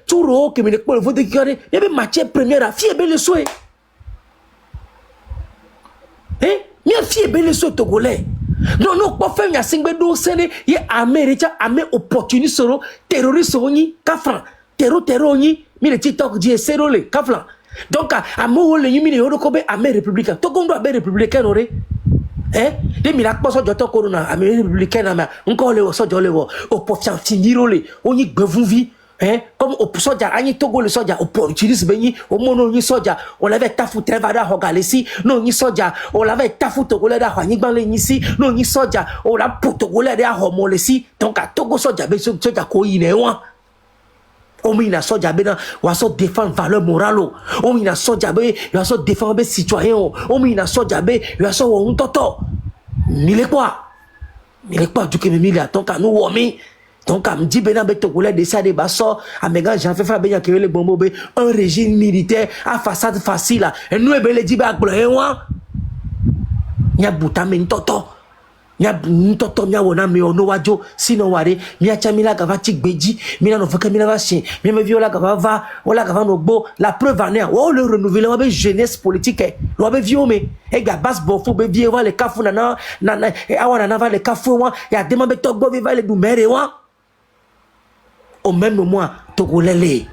touro comme il est pas le vote qui est et bien matière première à fier le souhait. Mia fille belle so togolais non pas faire nya singbe do sene ye américain amé opportuniste soro terroriste oni kafran terror ni mi le tiktok di serole kafran donc amo le yimi ne yoro be amé républicain to gondo amé républicain ore de mi la poso joto corona amé républicain na nko le so jo le wo opportuniste finirole oni gbevunvi comme au soja ani togo le soja opportuniste beni au mono ni soja on l'avait tafu trevada hogalesi non ni soja on l'avait tafu togo da hani ban le ni si non ni soja on la togo le da homolesi donc a togo soja be soja ko ine wa o mi na soja be na wa so défendre valeur morale o mi na soja be wa so défendre be citoyen o mi na soja be wa so wo ntoto mi le quoi du que mi la donc à nous womi. Donc, à me dire, ben, togolais de ça, des bassons, à mes gars, j'en fais faire, ben, le bombo, un régime militaire à façade facile, et nous, ben, les dit, ben, Nya butame ntoto. Nya ntoto nya wona me ono wajo sino ware mia chamila gava tikbeji mina no faka mina va chien mia me viola gava va wala gava no bo la preuve en est oh le renouveler wa be jeunesse politique lo be viome e ga bas bo fo be vie wa le kafu na e awana na va le kafu wa ya dema be togbo be va le dumere wa au même moment togolais les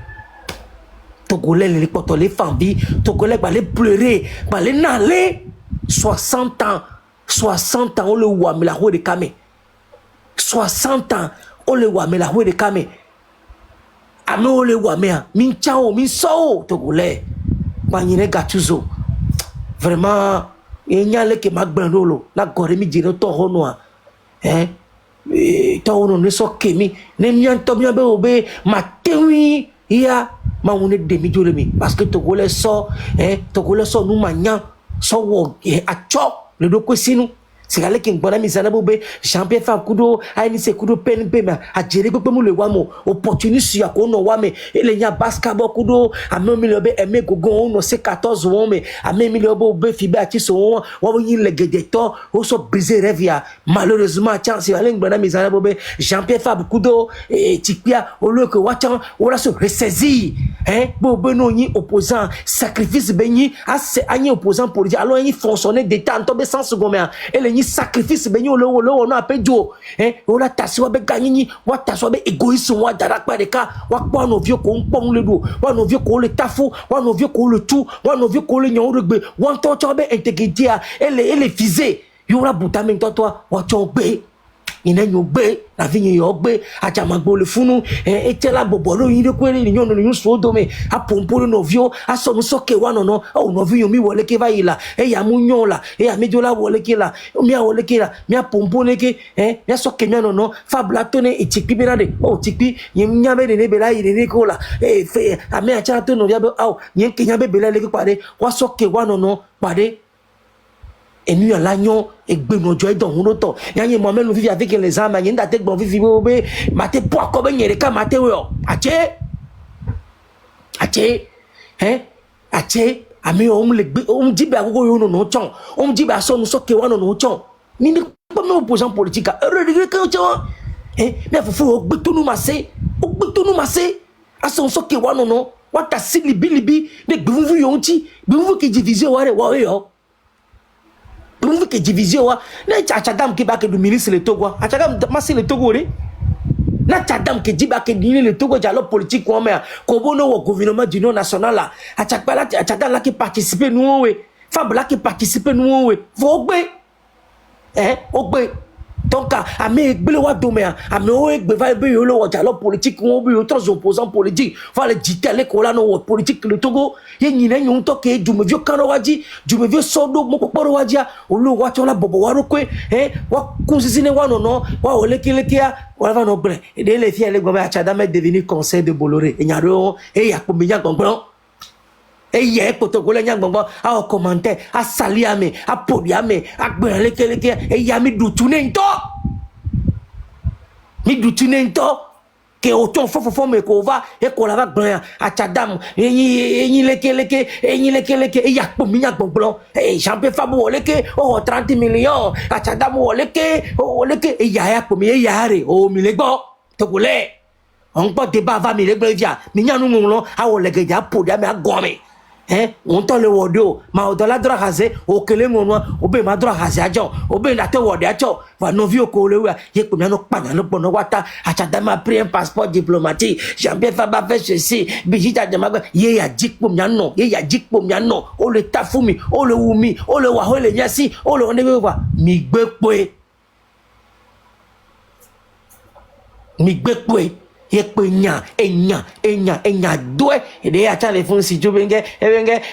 potos les familles togolais ba les pleurer ba les naler 60 ans on le voit mais la rue de Kame 60 ans on le voit mais la rue de Kame ame on le voit mais min chao min so togolais ba nyine gatuzo vraiment nyale ke magbandolo la gore mi jino to hono tawono ne so kemi ne mianto miabe obe matewi ya ma woni demi jolemi parce que togolais so nous magnan so wo acho le doko sinu sigale king bona misana bobe champion fa kudo ayini se kudo PNP ma ajere gbogbo mu le wa mo opportuniste ya ko no wa me ele nya basketball kudo ame mi le be eme gogo no se 14 won me ame mi le be fibe ati so won wa yin le gedeto o so briser rêve ya malheureusement chance ale gbona misana bobe champion fa kudo tikpia o le ko wa chan o la so ressaisir bobe no yin opposant sacrifice benyi ase anyi opposant politique alors yin fonctionner d'état en tombe 100 secondes ele ni sacrifice be ni o no apejo o la taswa be ganyi wa taswa be égoïsme wa darakpa de ka wa po no vieux ko npon le do wa no vieux ko le tafu wa no vieux ko le tout wa no vieux ko le nyon regbe wa to be intégrité ele visé yo la butame toi wa cho gbe ina nyo gbe la vie yo gbe ajamagbo le funu etela bobolo yin de ko le nyon no so do me a pompo no vieux a so so ke wa no o no vieux mi wole ke va ila ya mu nyon la ya mi jola wole ke la mi a wole ke la mi a pompo le ke mi so ke no fabla tone e tikpi be na de o tikpi yin nya be ne be la ire ko la fe a me a cha to no ya be o yin ke nya be be la le ke pare wa so ke wa no pare et nous l'agnon et gbeno joy don honoto yanyi moi même vivre avec les âmes yanyi ndate gbon vivre be maté pour ko be nyere ka maté wo ache ami o le gbe o dibe agogo yo no chon o dibe aso no so ke wa no chon ni ni pas me opposant politique regret que chon mais faut o gbe tonu massé aso so ke wa no Wata si libi de gbuvu yonti gbuvu ki diviser wa yo gbuvu ki diviser wa na achadam ki ba ke du ministre le Togo achadam masi le Togo re na achadam ki di ba ke dini le Togo dialogue politique ko me ko bono wo gouvernement d'union nationale la achadam la ki participer nous we femme la ki participer nous we fo gbe ogbe donc à mes gbele wa do me à me o gbe va be yo lo dialogue politique on be autres opposants politiques va le diter les ko la no politique le Togo ye nyina nyun to ke du me vieux kano waji du me vieux sodo mo kokoro wajia o lo wa chola bobo wa rokwe wa kusisine wa no wa ole kelekia wa va no bre et les filles les gombe achada me devenir conseil de Bolloré e nyaro e ya ko mi nya gbongbon e ye poto gole nya gbongbon a o commenter a sali ame a podi ame a gbe lekeleke e ya mi dutune nto ke oton fofofo me ko va e ko la va gban achadam eyin lekeleke e ya po mi nya gbongbon e champion fabu woleke o 30 millions achadam woleke o woleke e ya po mi e ya re o mi le gbo to gole on po débat va mi le gbo via mi nya nu ngolo a wo lege ja podi ame a gome on to le wodo ma o dola dra haze o kele ngono o be ma dra haze ajo o be na te wode ajo va no vi o ko le wa ye ko mi no pa na no bono wata achada ma pris un passeport diplomatique Jean-Pierre Faba fait ceci bijita de ma ye ya jikpo mi no o le tafumi o le wumi o le wa o le nyasi o le ne wa mi gbe pe ye pe enya doe et de ya téléphone si tu benge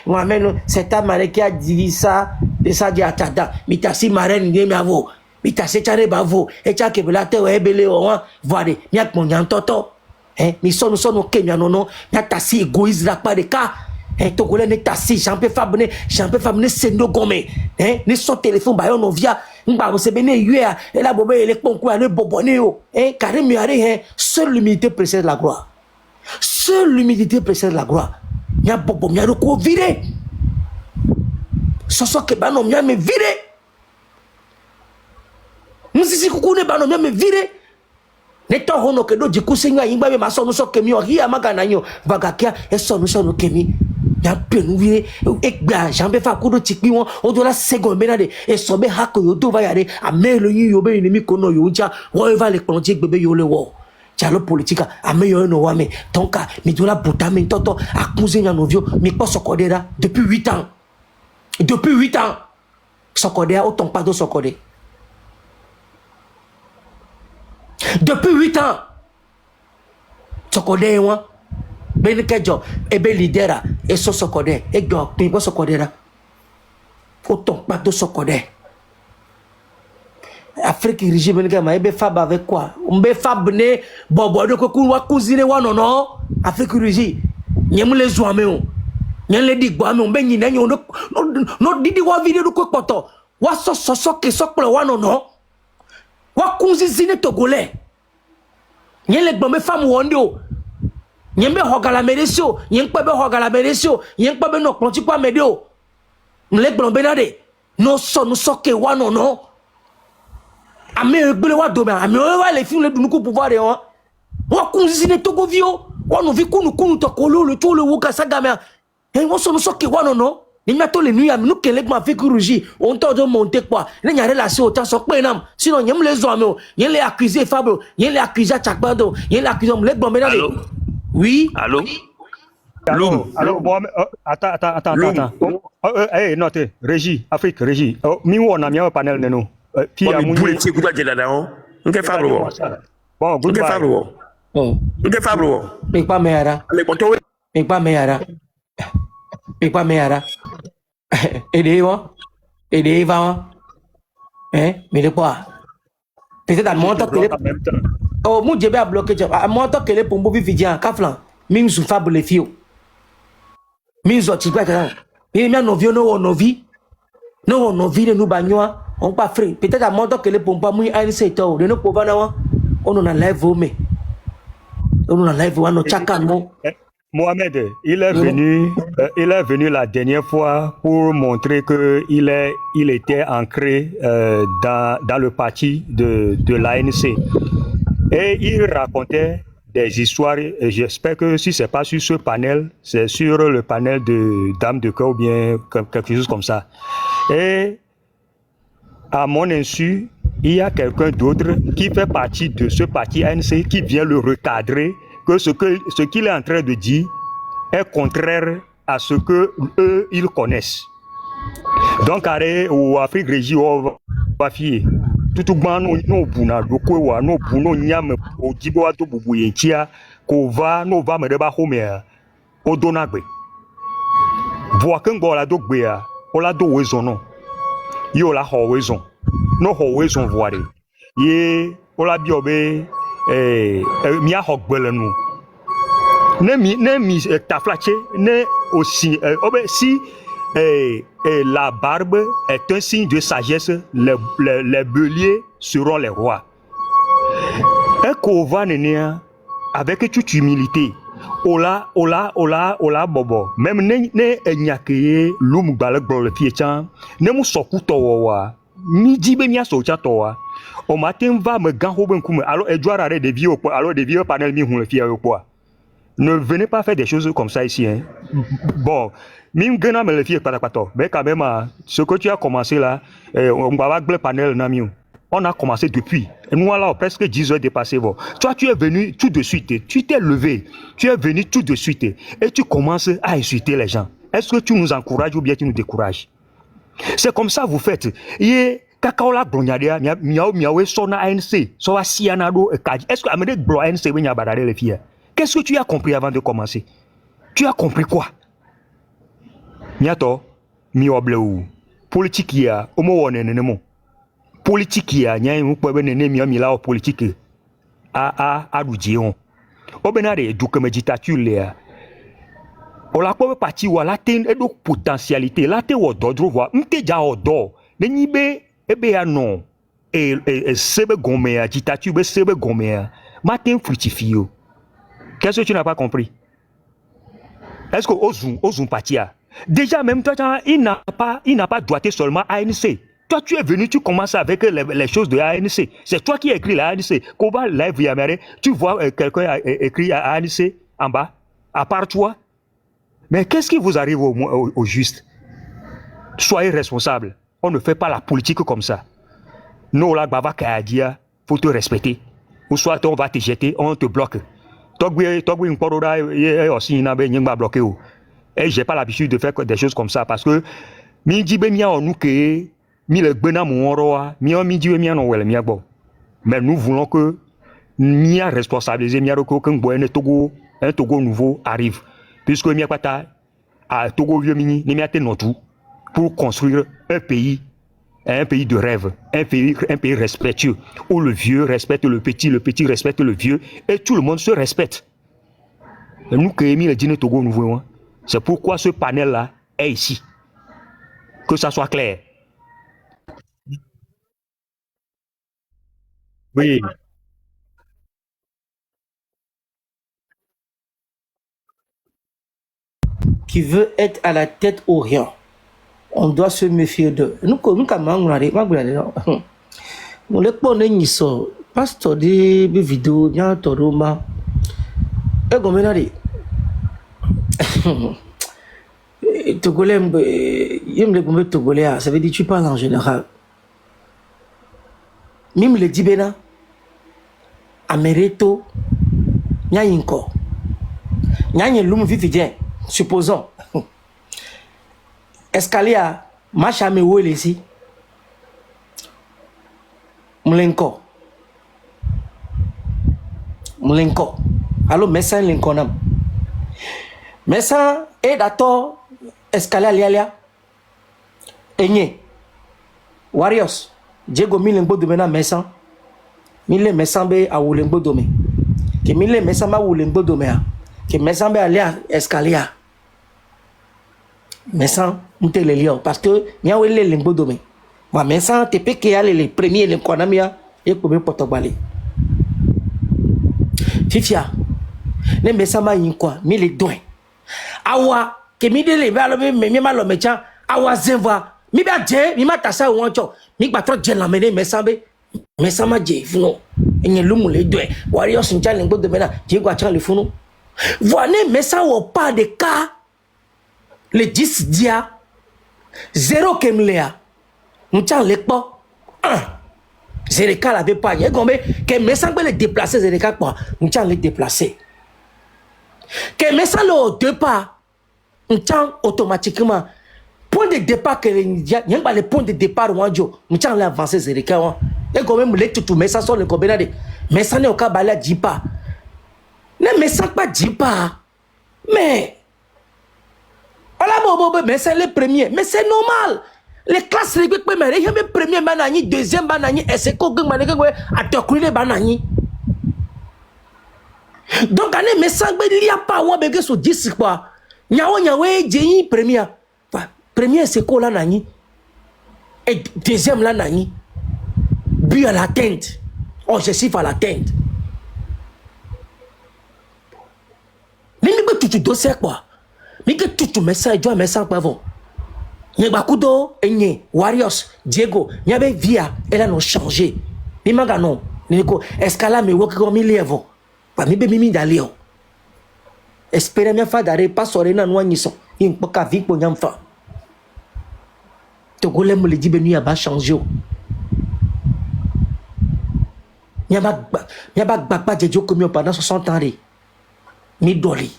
wa meno c'est ta mare qui a dit ça de ça di atada mi ta si mare ni mi avo mi ta se chare bavo e cha ke bela te we bele o wa voade mi ak mo nyan toto mi so no kenya no ya ta si égoïste la pa de ka Togolais ne ta si Jean-Pierre Fabne sendo gome ni son téléphone ba yo no via ngba se bene yua et la bobe ele ponko ale bobone o Karim yare seule l'humilité précède la gloire. Seule l'humilité précède la gloire. Nya bobo nya ko viré. Soso ke bano nya me viré. Musisi kukune bano nya me viré. Neto hono ke do jiku senga yingba be maso no so kemi o hiya magana nyo bagakia e so no kemi. Ya penu viré egba Jean-Pierre Fakudo tikpi won o do la second benade e so be hako yo do va yare amelo yin yo be ni mi kono yo ja wo eva le plonje gbebe yo le wo. Dialogue politique a meilleur no wame tonka mi dola butame toto akuze nya novio mi po sokodera depuis 8 ans sokodera autant pas de sokode depuis 8 ans sokode wa ben kejo ebe lidera e so sokode e gbo mi po sokodera autant pas de sokode Afrique régime nga ma ebe fab avec quoi mbe fab ne bobo de ko wa cousine wa non Afrique régime nyem le zoame o nyen le digbo me mbe nyina nyo no didi wa video do ko poto wa so ke so plo wa non wa cousine togolais nyen le gbo me fam wonde o nyen be hogala meresio nyen pe be hogala meresio nyen pe be no plonti kwa medio le gbo benade no so ke wa non ame gbele wa do me ame wa le film le dunu ko pouvoir de wa kunzi ne Togo vio wa no vi kunu to ko lo to le wo ka saga me wo so ke wa no ni ma to le nu ya me nu kele ma fi kuruji on to do monter quoi le nya relation autant so pe nam sinon yem les hommes yen les accuser Fabio yen les accuser Chakbado yen les accuser le bon maintenant oui allô bon attends note régie Afrique régie mi wona mi panel neno Puis à mon politique ou pas de là-dedans. On fait Fabio. Bon, good bye. On fait Fabio. Mais pas meara. Mais pas meara. Aider va. Mais de quoi? Peut-être à mon temps que oh, mon Dieu a bloqué. À mon temps que les pombo vividiens, Kaflan, même sous Fable les filles. Même sous Tipa. Il y a nos vieux, nos vies. Nos vies de nous bagnois. On pas free. Peut-être à mon temps que les pompas mouillent à l'essayto. De nos pauvres, on en enlève au mais. On en enlève au no chakamo. Mohamed, il est venu la dernière fois pour montrer que il était ancré dans le parti de l'ANC. Et il racontait des histoires, et j'espère que si c'est pas sur ce panel, c'est sur le panel de Dame de Cœur ou bien quelque chose comme ça. Et à mon insu, il y a quelqu'un d'autre qui fait partie de ce parti ANC qui vient le recadrer que ce qu'il est en train de dire est contraire à ce que eux ils connaissent. Donc, au Afrique régie, on va fier. Tout le monde no buna doko wa no buno nyam o jibo ato bubu yentia ko va no va me ba home o donagbe bo akengo la do gbe a o la do wezo no yo la ho wezo no ho wezo voare ye o la bi obe mi a ho gbele nu ne mi taflache ne aussi obe si la barbe est un signe de sagesse, les béliers seront les rois. Un kova nenia avec toute humilité. Ola bobo. Même ne nyakeye l'homme balak bro le fiechan. Ne mu soku towa. Ni dibe mia socha towa. Au matin va me ganho ben kume. Alors et doit arrêter des vieux alors des vieux panel mi hun le fier quoi. Ne venez pas faire des choses comme ça ici. Hein. Bon, même gana me le fier mais quand même, ce que tu as commencé là, on va avoir le panel namiou. On a commencé depuis. Et nous là presque 10 heures dépassées. Bon. Toi, tu es venu tout de suite. Tu t'es levé. Tu es venu tout de suite. Et tu commences à insulter les gens. Est-ce que tu nous encourages ou bien tu nous décourages? C'est comme ça vous faites. Et kakao la blonyadia, miawe sona ANC, soa sianado et kaji. Est-ce que amene blo ANC we nyabadare les filles? Qu'est-ce que tu as compris avant de commencer? Tu as compris quoi? Miato, mi obleu. Politique ya, omo wone nenemo. Politique ya, nyai mukwe nene mi la politique. Adujion. Obenare du comme dictature lea. Ola kwa parti wa la ten edo potentialité, la te wo dodro wa, mte ja odo. Nenibe ebe ya non. Sebe gomea, dictature be sebe gomea. Matin fructifio. Qu'est-ce que tu n'as pas compris? Est-ce que Ozun Patia? Déjà, même toi, il n'a pas doigté seulement ANC. Toi, tu es venu, tu commences avec les choses de ANC. C'est toi qui as écrit la ANC. Koba Live Yamere, tu vois quelqu'un a écrit à ANC en bas, à part toi. Mais qu'est-ce qui vous arrive au juste? Soyez responsable. On ne fait pas la politique comme ça. Nous, là, Bava Kayadia, faut te respecter. Ou soit on va te jeter, on te bloque. Et j'ai pas l'habitude de faire des choses comme ça parce que mais nous voulons que Mia responsabiliser Mia un Togo nouveau arrive puisque Mia Pata à Togo vieux mini pour construire un pays de rêve, un pays respectueux, où le vieux respecte le petit respecte le vieux, et tout le monde se respecte. Et nous qui aimons le dîner Togo nouveau, c'est pourquoi ce panel-là est ici. Que ça soit clair. Oui. Qui veut être à la tête ou rien. On doit se méfier d'eux. Nous, nous, les prenons so pasteur des vidéos, bien toroma. Et comme on a dit, Togolais, Togolais, ça veut dire tu parles en général. Même le Dibena, Amereto, Nyayinko, Nyayin Lum Vivien, supposons. Escalier, Machame Wole ici. Mlenko. Alors, Messin Lincoln. Messin est d'accord. Escalier Alialia. Enye. Warriors. Diego Milenbo de Mena Messin. Mille Messin be a Wulenbo Dome. Que Mille Messin ma Wulenbo Dome. Que Messin be alia Escalier. Messin, m'te le lion. Parce que, mia wele Lenbo Dome. Ma Messin, te pe ke ale les premiers Lenkonamia. Et pour me porter Fifia, ne me sama yinkwa, mi le doin. Awa, ke mi de le balo mi malo mecha, awa zenva, mi ba je, mi ma tasa wancho, mi ba tro je la mene me sama je funo. enye lumu le doe Warriors ncha le ngbodo mena Diego a le funu voine mais ça au pas de cas le 10 dia 0 kemlea ncha le po 1 Zereka l'avait pas il gombe que mais ça le déplacer Zereka quoi ncha le déplacer que mais ça le départ ncha automatiquement point de départ que le point de départ wanjo ncha le avancer Zereka wa et quand même les tout mais ça sont le combien de mais ça n'est au cas bala dit pas ne mais ça pas dit pas mais voilà bon mais c'est le premier mais c'est normal les classes régulières mais il y a même premier banani deuxième banani et c'est quoi que banani à te couler banani donc année mais ça il y a pas ou bien sur 10 quoi nyawe j'ai premier premier c'est quoi là nani et deuxième là nani but à l'atteinte, objectif à l'atteinte. Mais tout dossier quoi. Mais que tout message, doit message pas bon. N'y a Kudo, Enye, Warriors, Diego, n'y avait via, elle a non changé. Mais manga non, Nico, escala me woki comme il est avant. Pas mi bemi d'aléo. Espérez bien faire d'arrêt, pas sur les noix ni son. Il n'y a pas qu'à vivre pour n'y faire. Togolais me le dit, ben, il a pas changé. Nyaba gbagba jejo komi pendant 60 ans mi doli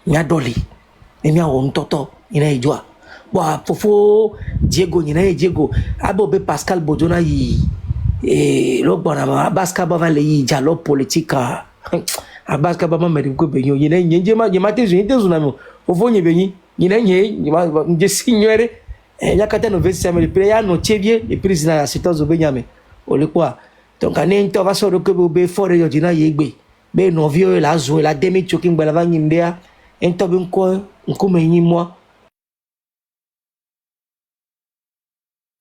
nya doli emi awon toto ina ijwa bo fofo Diego ina Diego abo be Pascal Bodona yi lo gbona ma baska ba le yi jalo politique a baska ba ma meri ko be yin nje ma te zuna mo fofo nye be yin ma nje signore yakata no vesi me le ya no chevie et président assistant zo be nyame ole kwa donc année to va so que be fort yo dina yegbe be no vieux la zo la demi choking bela va nyindea ento be nko menyi moi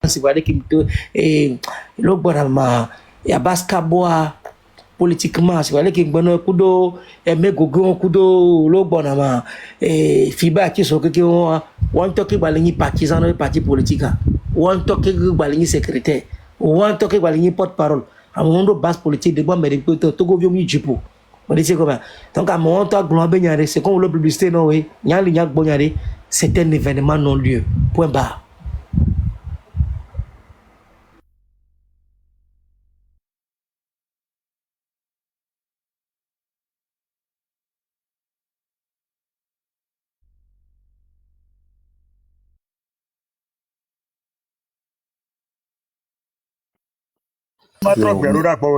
si vale que lo bona ma ya baska boa politiquement si vale que bono kudo me gogo kudo lo bona ma fiba ki so que on to que balingi partisan no parti politique on to que balingi secrétaire on to que balingi porte-parole à mon nom base politique de bon mais de Togo vieux mi jipo on dit comment donc à mon temps gloire benyare c'est comme le publicité non oui nyali nyak bonyare c'est un événement non lieu point barre Matro gbẹ̀rúra gbọ́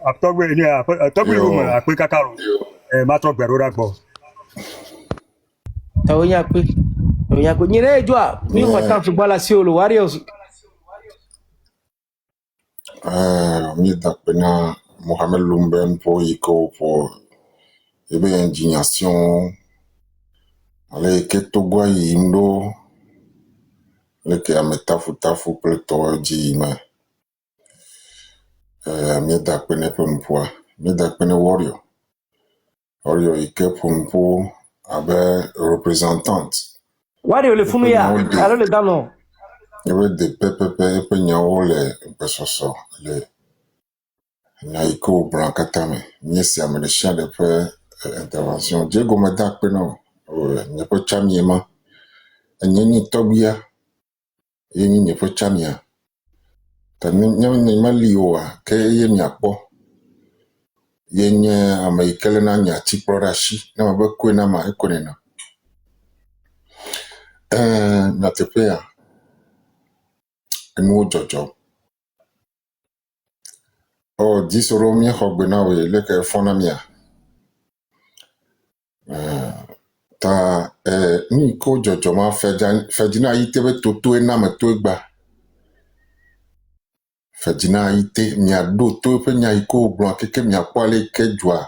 àtọ́gbẹ̀ ní àtọ́gbẹ̀ ìwò mọ̀ àpé kákàrò matro gbẹ̀rúra gbọ́. Tàwọn yà pé nyina ẹjọ́ à mi ò fà tán ṣùgbọ́n la sí olo Warriors. Mi dapena Mohamed Lumben pour Iko pour indignation ale ke Togo yimdo le ke ametafu pleto ji ma mi dapena pempoa mi dapena Warrior Ike pempo abe représentante Warrior le funu ya alors le dano il veut de PPP pe nyawo le pesoso le Naiko Brancatame, Niesi Amélichien de faire intervention. Diego Medak Peno, ne peut chamiema, et n'y tobia, et n'y peut chamia. N'y malioa, que y n'y a pas. Y n'y a Amaïkelena, n'y a Tiporashi, n'a pas qu'un ma econena. N'a te paya, nous jojo. Oh, 10 euros, mi hogbenawe, le que fonamia. Ta ni ko jojo ma fejina ite be toto na me to gba fejina ite mi ado to pe nya iko blanc keke mi akwale ke jwa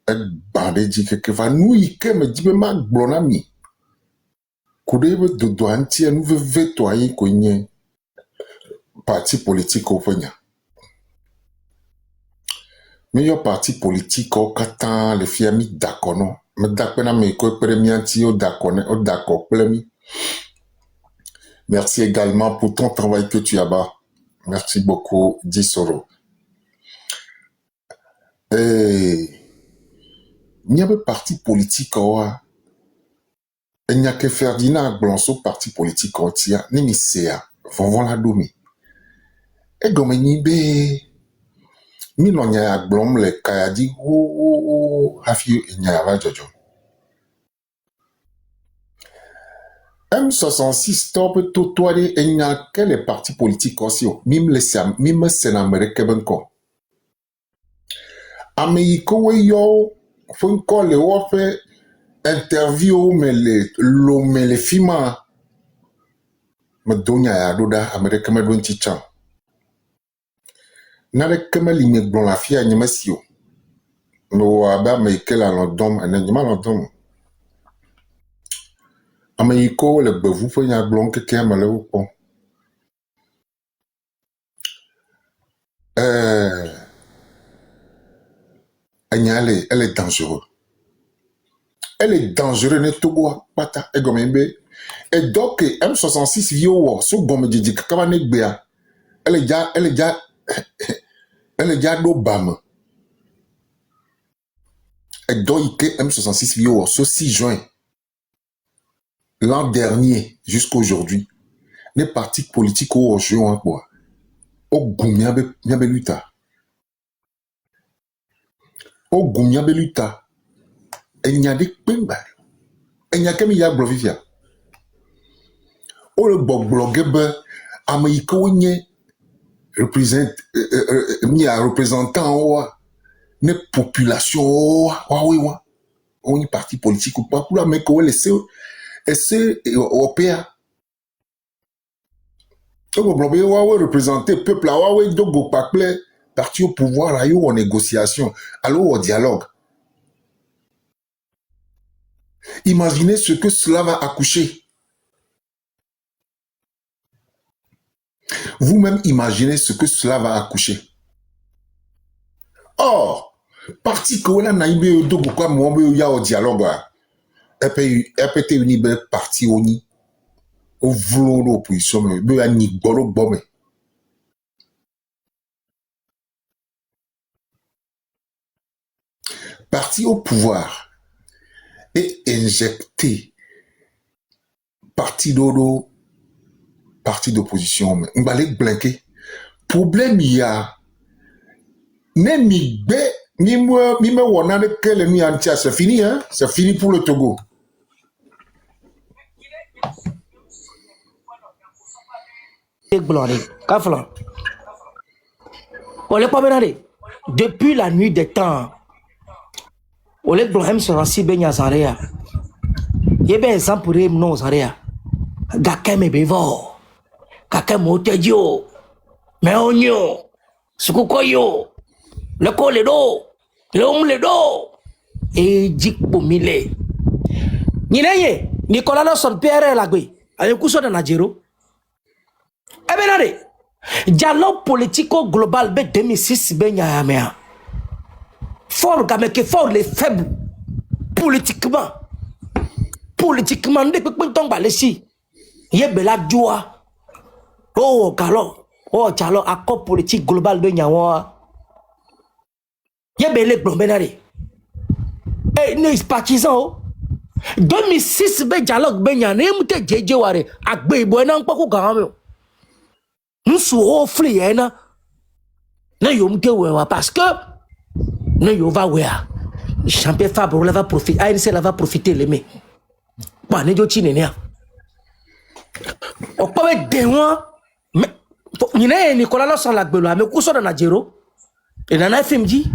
e bande ji keke va nu ike me jibe ma gblo na mi kude be dodo anti enu ve to ayi ko nye parti politique o penya meilleur parti politique au katan le fiami d'accord non me d'accord na me ko premianti o d'accord plemi. Merci également pour ton travail que tu as bas. Merci beaucoup 10 euros. n'y a pas parti politique il n'y a que Ferdinand Blanso parti politique tia ni mi sea vont la domi et comme ni be mi no nya glom le kayadi o hafi nya va jojo M66 top to toile et nya quel parti politique aussi mim le sam mim sénamere kebenko Américo yo font quoi le fait interview mais les films me donne à Doda Amérique me donne chicha n'avec que me limite dans la fille à Nimasio no aba me que la London un animal London Américo le bevu fait un blond que qui a mal au pont elle est dangereuse. Elle est dangereuse, ne togo pata et gomembe. Et donc M66 vio so gomme didi kakabane gbea. Elle est déjà d'Obama. Et donc M66 vio so 6 juin l'an dernier jusqu'à aujourd'hui. Les partis politiques au jeu en quoi. Au goumyabe luta. Au goumyabe luta. Et il y a des pimba. Et il y a comme il y a blovivia. Oh le blogueur américain représente ni a représentant une population ou une parti politique ou pas pour la mais quoi laisser européen. Donc le blogueur représenter peuple là donc pas clair parti au pouvoir là en négociation alors au dialogue. Imaginez ce que cela va accoucher. Vous-même imaginez ce que cela va accoucher. Or, parti que on a naïbe do pourquoi moi ya au dialogue EPT uni be parti oni au vlo l'opposition be ani goro bombe. Parti au pouvoir et injecté parti dodo parti d'opposition mais on va les blinquer problème il y a même mi me wona de quel mi antia c'est fini hein c'est fini pour le Togo depuis la nuit des temps Olek Blohem sera si benya Zarea. Yebe exemple pour non Zarea. Gakeme bevo. Kakeme otedio. Me onyo. Sukukoyo. Le kole do. Le omle do. Et dik pomile. Ninaye. Nicolas Lawson Pierre Lagwe. Ayo kuso de Najero. Ebenade. Dialogue politico global be 2006 benya yamea. Fort gameke fort les faibles politiquement dès que ton balesi yebela joie oh galo oh chalo accord politique global de nyawa yebele blombenare et ne partisan 2006 be dialogue be nyane mute jeje ware agbe ibo na npoku gan nsu o free ena na yomte wewa parce que non, il va voir. Champion Fabre, va profiter. ANC va profiter les mains. Pas ne joti nenia. On peut des mois. Mais il y a Nicolas Lawson la gbelo, mais où sont dans Najero? Et dans la FMJ.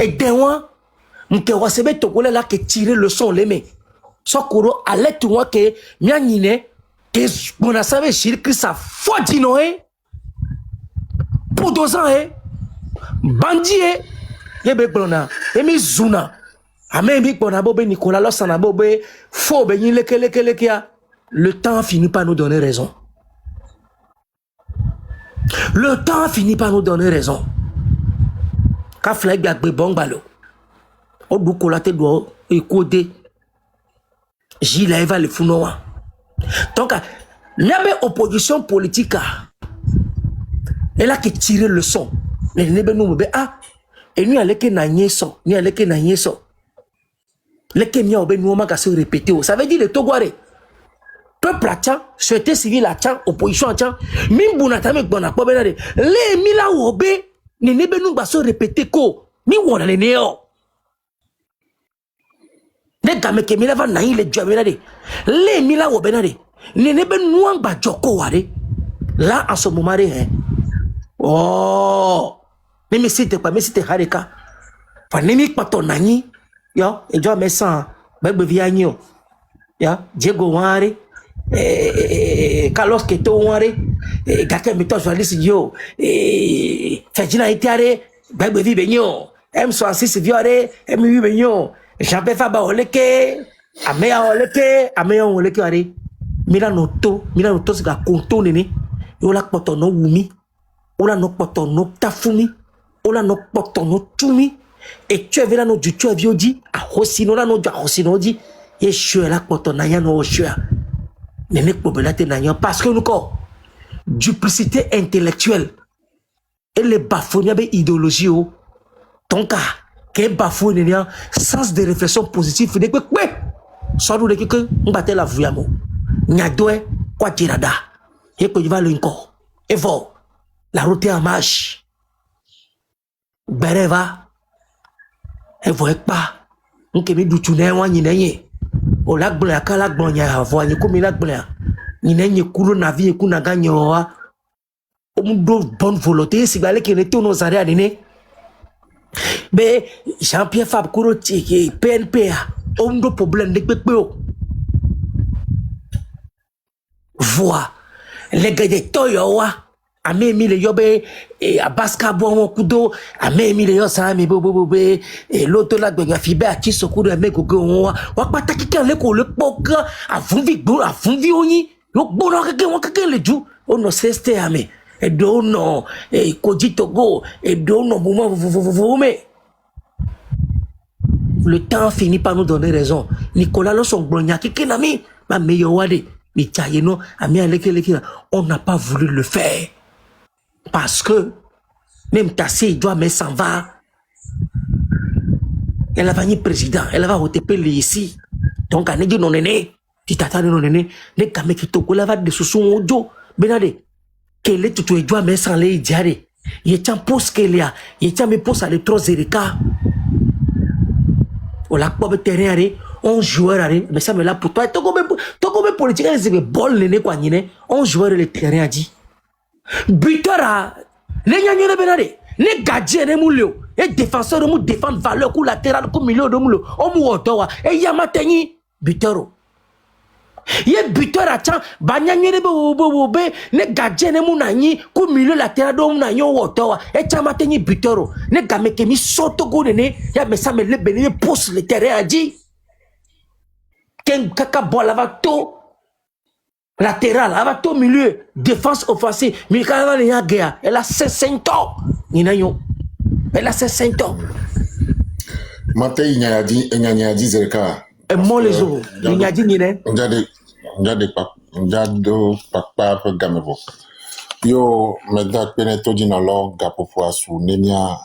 Et des mois, m'ke wasebe togolais là qui tirer le son les mains. Sokoro allait tout moi que mianine que on a savait chir que ça faut dinoé. Pour 2 ans bandie yebe blona emi zuna ame mi bona bobe Nicolas Lawson na bobe fo be yin leke le temps finit par nous donner raison. Le temps finit par nous donner raison. Ka flag gbe bongbalo o du ko la te do ekode jila eva le funowa donc n'abe opposition politique elle a que tirer le son le nebe nous be ah et nous aleke na nyeso ni aleke na nyeso leke mia obe nous ma ka se répéter ça veut dire le Togolais peuple atchan société civile atchan opposition atchan mimbuna tame gbona po benade le mila obe ni nebe nous ba se répéter ko mi wona le neo ne game ke mila va na ile jo benade le mila obe benade ni nebe nous ba joko ware là en ce moment hein oh mais c'était pas mais c'était harika fa nimi pato nani yo e jo me san begbe vianyo ya Diego ware Carlos Keto ware gake mi to journaliste yo Ferdinand Itiare begbe vi benyo M66 viore M8 benyo Jean-Pierre Faba oleke ameya oleke are mila no to sika konto nene yo la poto no wumi ola no poto no tafumi ola no poto no tumi et tu es là no du tu es viodi a hosino la no du hosino di et je la poto na ya no je nene pobelate na ya parce que nous ko duplicité intellectuelle et les bafouilles be idéologie o donc que bafouille ne sens de réflexion positive de kwe so do de que ngate la vuyamo nyadoe kwa tirada et que va le encore et faut la route en marche bereva et voit pas on ke mi dutu na wa nyina ye o la gbon akala gbon nya avo anyi ko mi la gbon nyina nye kuro na vie ku na ganyo wa o mu do bonne volonté si gale ke ne to no zare adine be Jean-Pierre Fab kuro ti PNP o mu do problème de pepe o voix les gars de toyo wa ame mi le yobe abaska bo kudo ame mi le yo sa mi bo loto la gbega fi be ati sokudo ame gogo won wa pataki kan le ko le pogan afunvi oyin lo gboro keke won keke le ju o no seste ame e do no koji togo e do no me le temps finit par nous donner raison Nicolas lo son gbronya keke na mi ma meyo wade mi tayeno ame aleke on n'a pas voulu le faire. Parce que même Tassé doit mais s'en va. Elle a venu président, elle va OTP ici. Donc à n'est non néné, tu t'attends non néné, ne kame ki toko la va de sous ojo. Benade, qu'elle est tout doit mais sans les diare. Il tient pose qu'elle a, il tient me pose à les trois zerika. On l'a pas terrain on joueur mais ça me là pour toi. Toko me politique c'est bol néné quoi néné. On joueur le terrain a dit. Butora les nyanyone benade ne gardien ne mulio et défenseur de mu défendre valeur collatérale comme milieu de mulo o mu otowa e yamateni butoro ye butora chan banyanyone be ne gardien ne mu nanyi ku milieu latéral do mu nanyo otowa e chamateni butoro ne gameke mi soto go ne ya me ça me le benye pousse le terrain a dit ken kaka bola va to latéral, elle va tout milieu, défense offensive. Mais quand elle a guerre, elle a 5 ans. Elle a 5 ans. Maté, il y a dit, Zerka. Et moi, les autres, il y a dit, papa, gamevo. Yo, maintenant, peneto dinolo, gapopo, sou, nemia,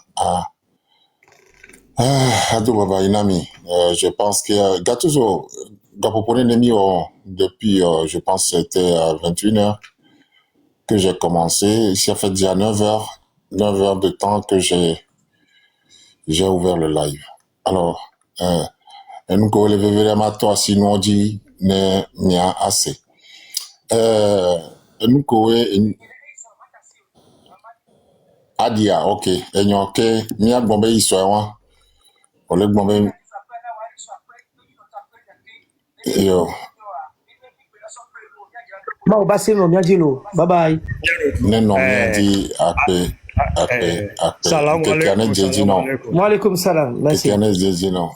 baba, inami. Je pense que, gatuzo, Gapopone Nemi, depuis, je pense que c'était à 21h que j'ai commencé. Ça fait déjà 9 heures de temps que j'ai ouvert le live. Alors, nous avons vraiment toi, si nous dit, n'y a assez. Nous avons Adia, ok. Et nous avons mis à bomber l'histoire. On l'a bombé. Yo. Ma o basi no mi ajilo. Bye bye. Non, mi dit après. Salam alaikum. Wa alaikum salam. Merci. Quelqu'un dit non.